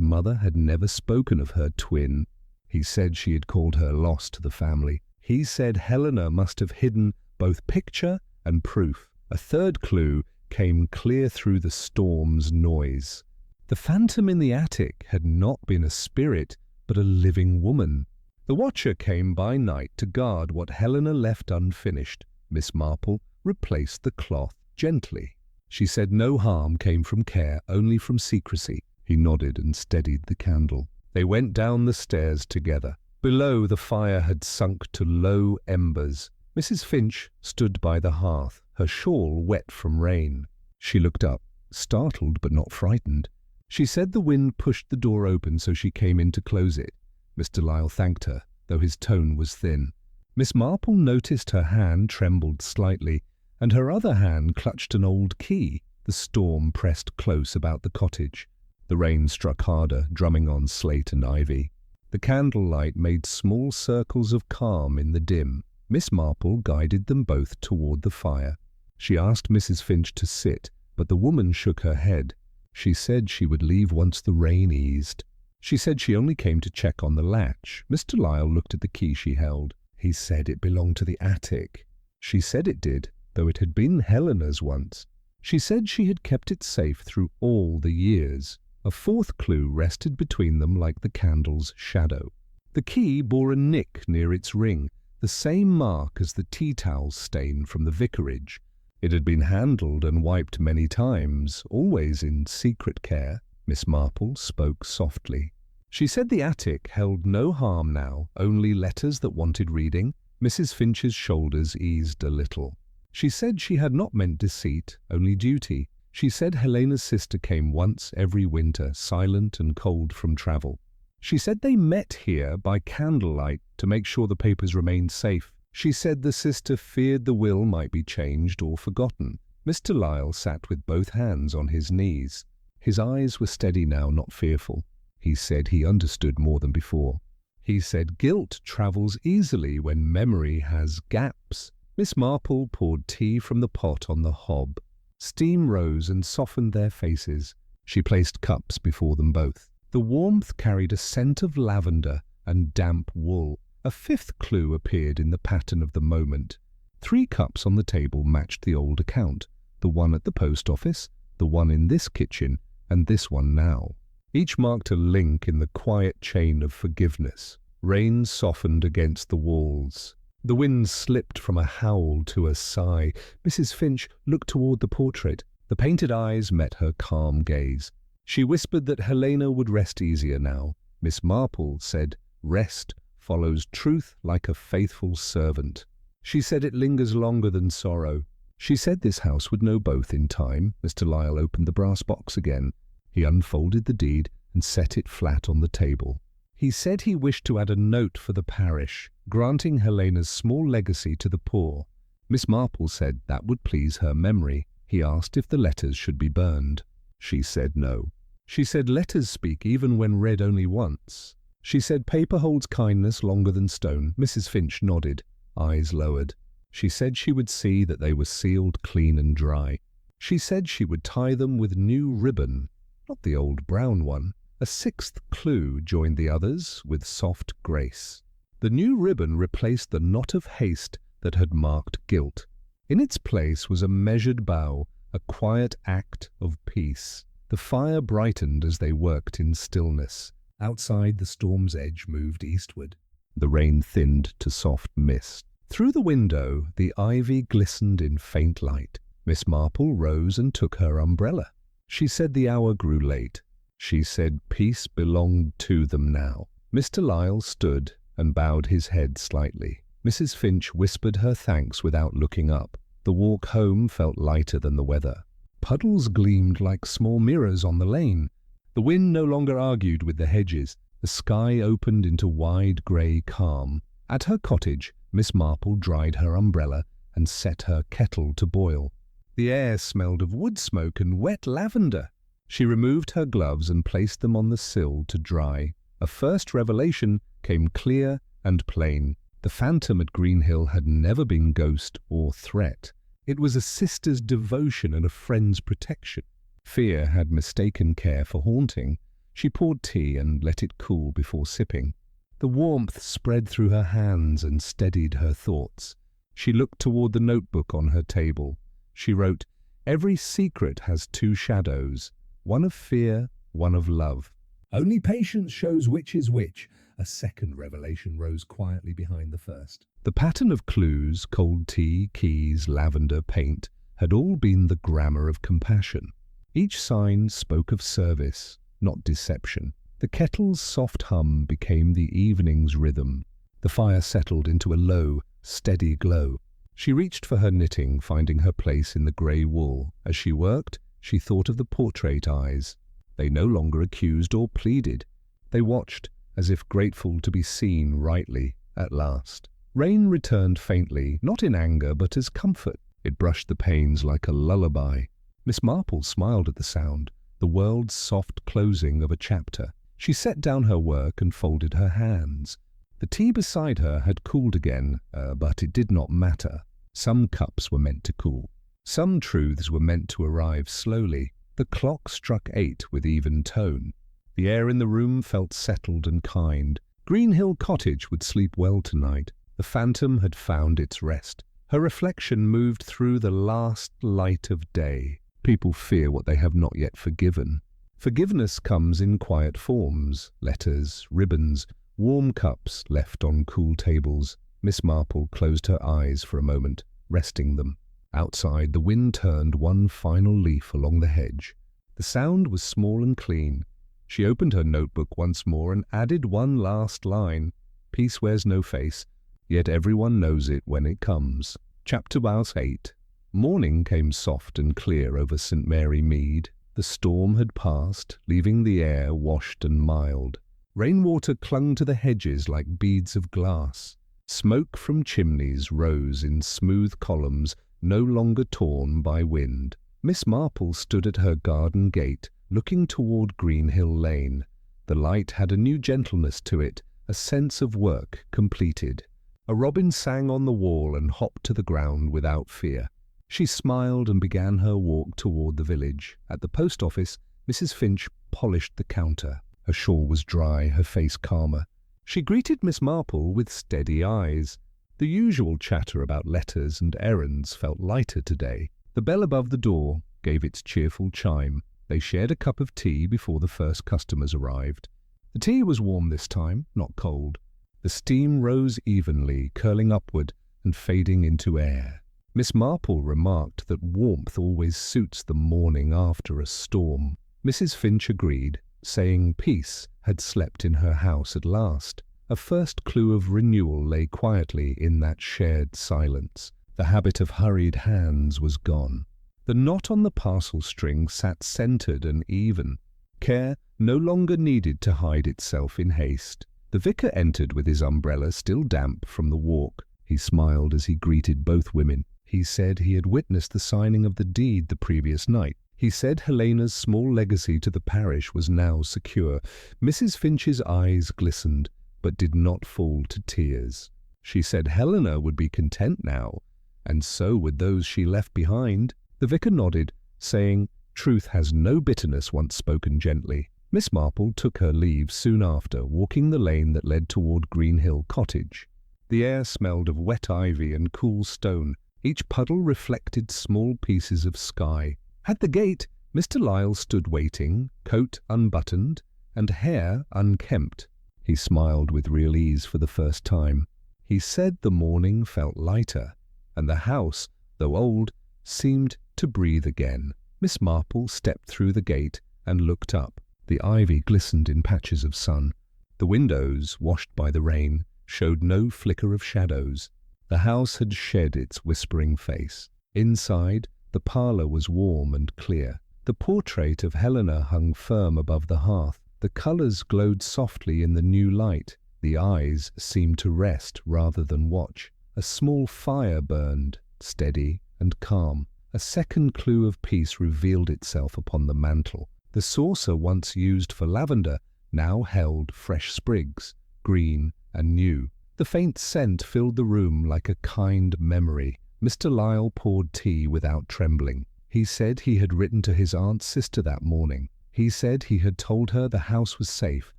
mother had never spoken of her twin. He said she had called her lost to the family. He said Helena must have hidden both picture and proof. A third clue came clear through the storm's noise. The phantom in the attic had not been a spirit, but a living woman. The watcher came by night to guard what Helena left unfinished. Miss Marple replaced the cloth gently. She said no harm came from care, only from secrecy. He nodded and steadied the candle. They went down the stairs together. Below, the fire had sunk to low embers. Mrs. Finch stood by the hearth, her shawl wet from rain. She looked up, startled but not frightened. She said the wind pushed the door open, so she came in to close it. Mr. Lyle thanked her, though his tone was thin. Miss Marple noticed her hand trembled slightly, and her other hand clutched an old key. The storm pressed close about the cottage. The rain struck harder, drumming on slate and ivy. The candlelight made small circles of calm in the dim. Miss Marple guided them both toward the fire. She asked Mrs. Finch to sit, but the woman shook her head. She said she would leave once the rain eased. She said she only came to check on the latch. Mr. Lyle looked at the key she held. He said it belonged to the attic. She said it did, though it had been Helena's once. She said she had kept it safe through all the years. A fourth clue rested between them like the candle's shadow. The key bore a nick near its ring, the same mark as the tea-towel stain from the vicarage. It had been handled and wiped many times, always in secret care. Miss Marple spoke softly. She said the attic held no harm now, only letters that wanted reading. Mrs. Finch's shoulders eased a little. She said she had not meant deceit, only duty. She said Helena's sister came once every winter, silent and cold from travel. She said they met here by candlelight to make sure the papers remained safe. She said the sister feared the will might be changed or forgotten. Mr. Lyle sat with both hands on his knees. His eyes were steady now, not fearful. He said he understood more than before. He said guilt travels easily when memory has gaps. Miss Marple poured tea from the pot on the hob. Steam rose and softened their faces. She placed cups before them both. The warmth carried a scent of lavender and damp wool. A fifth clue appeared in the pattern of the moment. 3 cups on the table matched the old account, the one at the post office, the one in this kitchen, and this one now. Each marked a link in the quiet chain of forgiveness. Rain softened against the walls. The wind slipped from a howl to a sigh. Mrs. Finch looked toward the portrait. The painted eyes met her calm gaze. She whispered that Helena would rest easier now. Miss Marple said, "Rest follows truth like a faithful servant." She said it lingers longer than sorrow. She said this house would know both in time. Mr. Lyle opened the brass box again. He unfolded the deed and set it flat on the table. He said he wished to add a note for the parish, granting Helena's small legacy to the poor. Miss Marple said that would please her memory. He asked if the letters should be burned. She said no. She said letters speak even when read only once. She said paper holds kindness longer than stone. Mrs. Finch nodded, eyes lowered. She said she would see that they were sealed clean and dry. She said she would tie them with new ribbon, not the old brown one. A sixth clue joined the others with soft grace. The new ribbon replaced the knot of haste that had marked guilt. In its place was a measured bow, a quiet act of peace. The fire brightened as they worked in stillness. Outside, the storm's edge moved eastward. The rain thinned to soft mist. Through the window, the ivy glistened in faint light. Miss Marple rose and took her umbrella. She said the hour grew late. She said peace belonged to them now. Mr. Lyle stood and bowed his head slightly. Mrs. Finch whispered her thanks without looking up. The walk home felt lighter than the weather. Puddles gleamed like small mirrors on the lane. The wind no longer argued with the hedges. The sky opened into wide grey calm. At her cottage, Miss Marple dried her umbrella and set her kettle to boil. The air smelled of wood smoke and wet lavender. She removed her gloves and placed them on the sill to dry. A first revelation came clear and plain. The phantom at Greenhill had never been ghost or threat. It was a sister's devotion and a friend's protection. Fear had mistaken care for haunting. She poured tea and let it cool before sipping. The warmth spread through her hands and steadied her thoughts. She looked toward the notebook on her table. She wrote, "Every secret has two shadows, one of fear, one of love. Only patience shows which is which." A second revelation rose quietly behind the first. The pattern of clues, cold tea, keys, lavender, paint, had all been the grammar of compassion. Each sign spoke of service, not deception. The kettle's soft hum became the evening's rhythm. The fire settled into a low, steady glow. She reached for her knitting, finding her place in the grey wool. As she worked, she thought of the portrait eyes. They no longer accused or pleaded. They watched, as if grateful to be seen rightly at last. Rain returned faintly, not in anger but as comfort. It brushed the panes like a lullaby. Miss Marple smiled at the sound, the world's soft closing of a chapter. She set down her work and folded her hands. The tea beside her had cooled again, but it did not matter. Some cups were meant to cool. Some truths were meant to arrive slowly. The clock struck 8 with even tone. The air in the room felt settled and kind. Greenhill Cottage would sleep well tonight. The phantom had found its rest. Her reflection moved through the last light of day. People fear what they have not yet forgiven. Forgiveness comes in quiet forms, letters, ribbons, warm cups left on cool tables. Miss Marple closed her eyes for a moment, resting them. Outside, the wind turned one final leaf along the hedge. The sound was small and clean. She opened her notebook once more and added one last line. Peace wears no face, yet everyone knows it when it comes. Chapter 8. Morning came soft and clear over St. Mary Mead. The storm had passed, leaving the air washed and mild. Rainwater clung to the hedges like beads of glass. Smoke from chimneys rose in smooth columns, no longer torn by wind. Miss Marple stood at her garden gate, looking toward Greenhill Lane. The light had a new gentleness to it, a sense of work completed. A robin sang on the wall and hopped to the ground without fear. She smiled and began her walk toward the village. At the post office, Mrs. Finch polished the counter. Her shawl was dry, her face calmer. She greeted Miss Marple with steady eyes. The usual chatter about letters and errands felt lighter today. The bell above the door gave its cheerful chime. They shared a cup of tea before the first customers arrived. The tea was warm this time, not cold. The steam rose evenly, curling upward and fading into air. Miss Marple remarked that warmth always suits the morning after a storm. Mrs. Finch agreed, saying peace had slept in her house at last. A first clue of renewal lay quietly in that shared silence. The habit of hurried hands was gone. The knot on the parcel string sat centered and even. Care no longer needed to hide itself in haste. The vicar entered with his umbrella still damp from the walk. He smiled as he greeted both women. He said he had witnessed the signing of the deed the previous night. He said Helena's small legacy to the parish was now secure. Mrs. Finch's eyes glistened, but did not fall to tears. She said Helena would be content now, and so would those she left behind. The vicar nodded, saying, "Truth has no bitterness once spoken gently." Miss Marple took her leave soon after, walking the lane that led toward Greenhill Cottage. The air smelled of wet ivy and cool stone. Each puddle reflected small pieces of sky. At the gate, Mr. Lyle stood waiting, coat unbuttoned and hair unkempt. He smiled with real ease for the first time. He said the morning felt lighter, and the house, though old, seemed to breathe again. Miss Marple stepped through the gate and looked up. The ivy glistened in patches of sun. The windows, washed by the rain, showed no flicker of shadows. The house had shed its whispering face. Inside, the parlour was warm and clear. The portrait of Helena hung firm above the hearth. The colours glowed softly in the new light. The eyes seemed to rest rather than watch. A small fire burned, steady and calm. A second clue of peace revealed itself upon the mantel. The saucer once used for lavender now held fresh sprigs, green and new. The faint scent filled the room like a kind memory. Mr. Lyle poured tea without trembling. He said he had written to his aunt's sister that morning. He said he had told her the house was safe,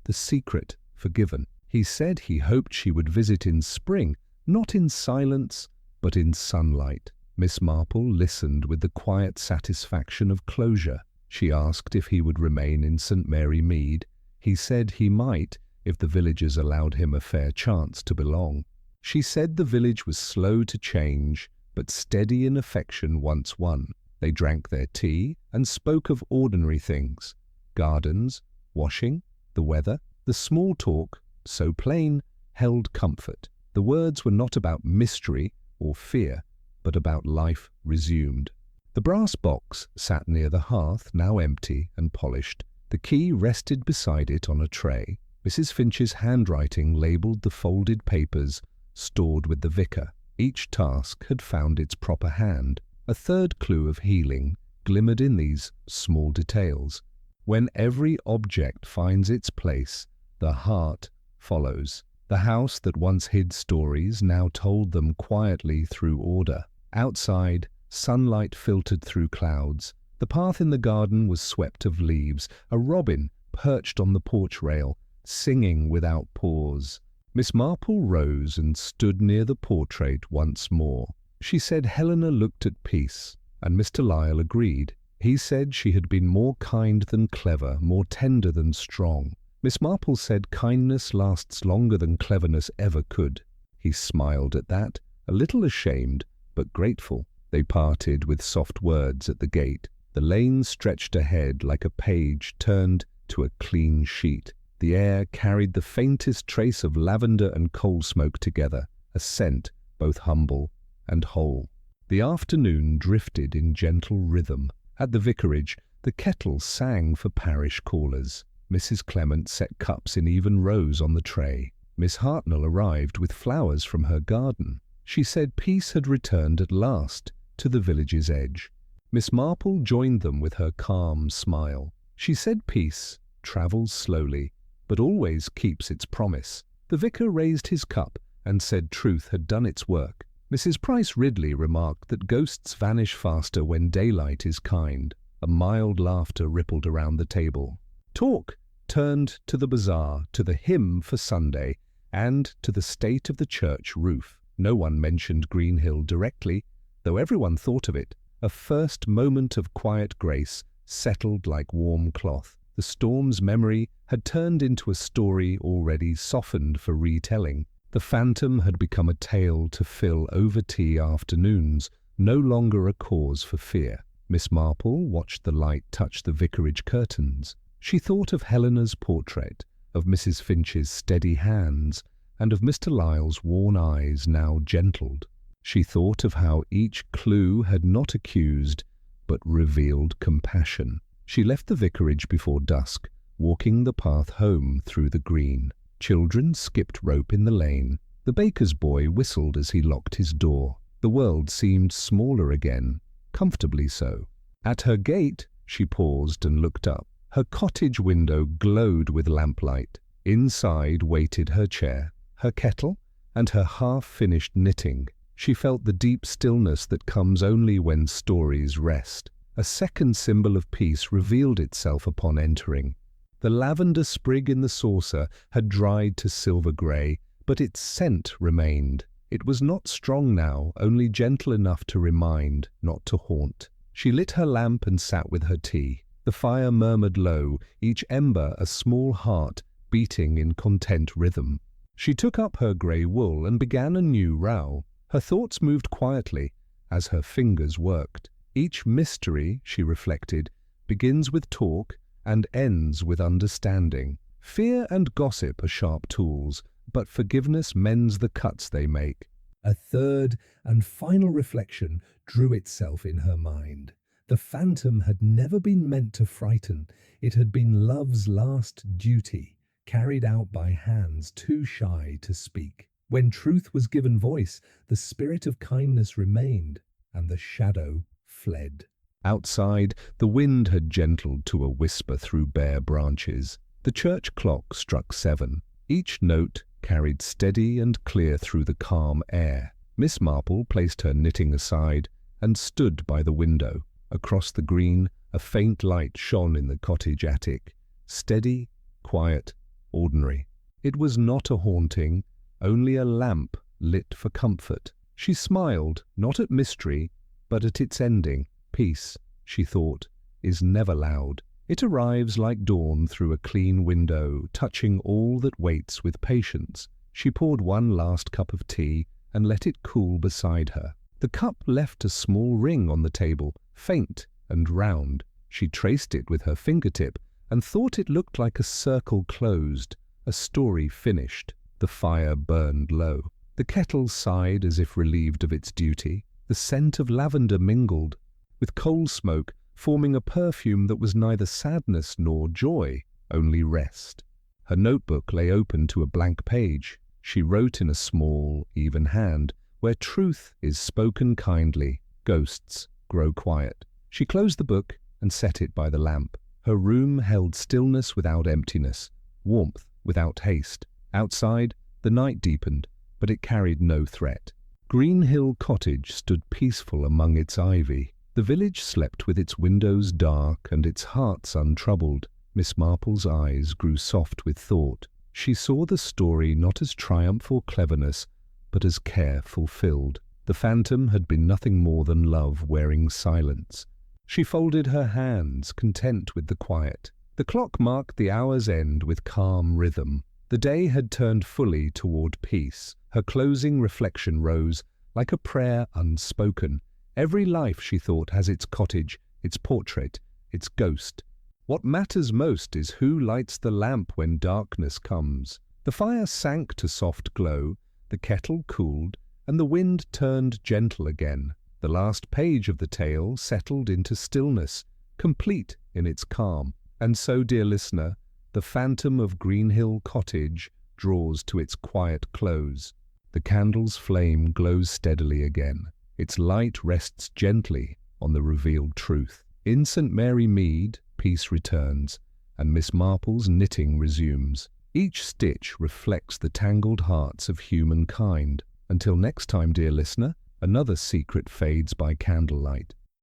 the secret forgiven. He said he hoped she would visit in spring, not in silence, but in sunlight. Miss Marple listened with the quiet satisfaction of closure. She asked if he would remain in St. Mary Mead. He said he might, if the villagers allowed him a fair chance to belong. She said the village was slow to change, but steady in affection once won. They drank their tea and spoke of ordinary things. Gardens, washing, the weather. The small talk, so plain, held comfort. The words were not about mystery or fear, but about life resumed. The brass box sat near the hearth, now empty and polished. The key rested beside it on a tray. Mrs. Finch's handwriting labelled the folded papers stored with the vicar. Each task had found its proper hand. A third clue of healing glimmered in these small details. When every object finds its place, the heart follows. The house that once hid stories now told them quietly through order. Outside, sunlight filtered through clouds. The path in the garden was swept of leaves. A robin perched on the porch rail, singing without pause. Miss Marple rose and stood near the portrait once more. She said Helena looked at peace, and Mr. Lyle agreed. He said she had been more kind than clever, more tender than strong. Miss Marple said kindness lasts longer than cleverness ever could. He smiled at that, a little ashamed, but grateful. They parted with soft words at the gate. The lane stretched ahead like a page turned to a clean sheet. The air carried the faintest trace of lavender and coal smoke together, a scent both humble and whole. The afternoon drifted in gentle rhythm. At the vicarage, the kettle sang for parish callers. Mrs. Clement set cups in even rows on the tray. Miss Hartnell arrived with flowers from her garden. She said peace had returned at last to the village's edge. Miss Marple joined them with her calm smile. She said peace travels slowly, but always keeps its promise. The vicar raised his cup and said truth had done its work. Mrs. Price Ridley remarked that ghosts vanish faster when daylight is kind. A mild laughter rippled around the table. Talk turned to the bazaar, to the hymn for Sunday, and to the state of the church roof. No one mentioned Greenhill directly, though everyone thought of it. A first moment of quiet grace settled like warm cloth. The storm's memory had turned into a story already softened for retelling. The phantom had become a tale to fill over-tea afternoons, no longer a cause for fear. Miss Marple watched the light touch the vicarage curtains. She thought of Helena's portrait, of Mrs. Finch's steady hands, and of Mr. Lyle's worn eyes now gentled. She thought of how each clue had not accused, but revealed compassion. She left the vicarage before dusk, walking the path home through the green. Children skipped rope in the lane. The baker's boy whistled as he locked his door. The world seemed smaller again, comfortably so. At her gate, she paused and looked up. Her cottage window glowed with lamplight. Inside waited her chair, her kettle, and her half-finished knitting. She felt the deep stillness that comes only when stories rest. A second symbol of peace revealed itself upon entering. The lavender sprig in the saucer had dried to silver grey, but its scent remained. It was not strong now, only gentle enough to remind, not to haunt. She lit her lamp and sat with her tea. The fire murmured low, each ember a small heart beating in content rhythm. She took up her grey wool and began a new row. Her thoughts moved quietly as her fingers worked. Each mystery, she reflected, begins with talk and ends with understanding. Fear and gossip are sharp tools, but forgiveness mends the cuts they make. A third and final reflection drew itself in her mind. The phantom had never been meant to frighten. It had been love's last duty, carried out by hands too shy to speak. When truth was given voice, the spirit of kindness remained, and the shadow fled. Outside, the wind had gentled to a whisper through bare branches. The church clock struck 7. Each note carried steady and clear through the calm air. Miss Marple placed her knitting aside and stood by the window. Across the green, a faint light shone in the cottage attic. Steady, quiet, ordinary. It was not a haunting, only a lamp lit for comfort. She smiled, not at mystery, but at its ending. Peace, she thought, is never loud. It arrives like dawn through a clean window, touching all that waits with patience. She poured one last cup of tea and let it cool beside her. The cup left a small ring on the table, faint and round. She traced it with her fingertip and thought it looked like a circle closed, a story finished. The fire burned low. The kettle sighed as if relieved of its duty. The scent of lavender mingled with coal smoke, forming a perfume that was neither sadness nor joy, only rest. Her notebook lay open to a blank page. She wrote in a small, even hand, "Where truth is spoken kindly, ghosts grow quiet." She closed the book and set it by the lamp. Her room held stillness without emptiness, warmth without haste. Outside, the night deepened, but it carried no threat. Greenhill Cottage stood peaceful among its ivy. The village slept with its windows dark and its hearts untroubled. Miss Marple's eyes grew soft with thought. She saw the story not as triumph or cleverness, but as care fulfilled. The phantom had been nothing more than love wearing silence. She folded her hands, content with the quiet. The clock marked the hour's end with calm rhythm. The day had turned fully toward peace. Her closing reflection rose, like a prayer unspoken. Every life, she thought, has its cottage, its portrait, its ghost. What matters most is who lights the lamp when darkness comes. The fire sank to soft glow, the kettle cooled, and the wind turned gentle again. The last page of the tale settled into stillness, complete in its calm. And so, dear listener, the phantom of Greenhill Cottage draws to its quiet close. The candle's flame glows steadily again. Its light rests gently on the revealed truth. In St. Mary Mead, peace returns, and Miss Marple's knitting resumes. Each stitch reflects the tangled hearts of humankind. Until next time, dear listener, another secret fades by candlelight.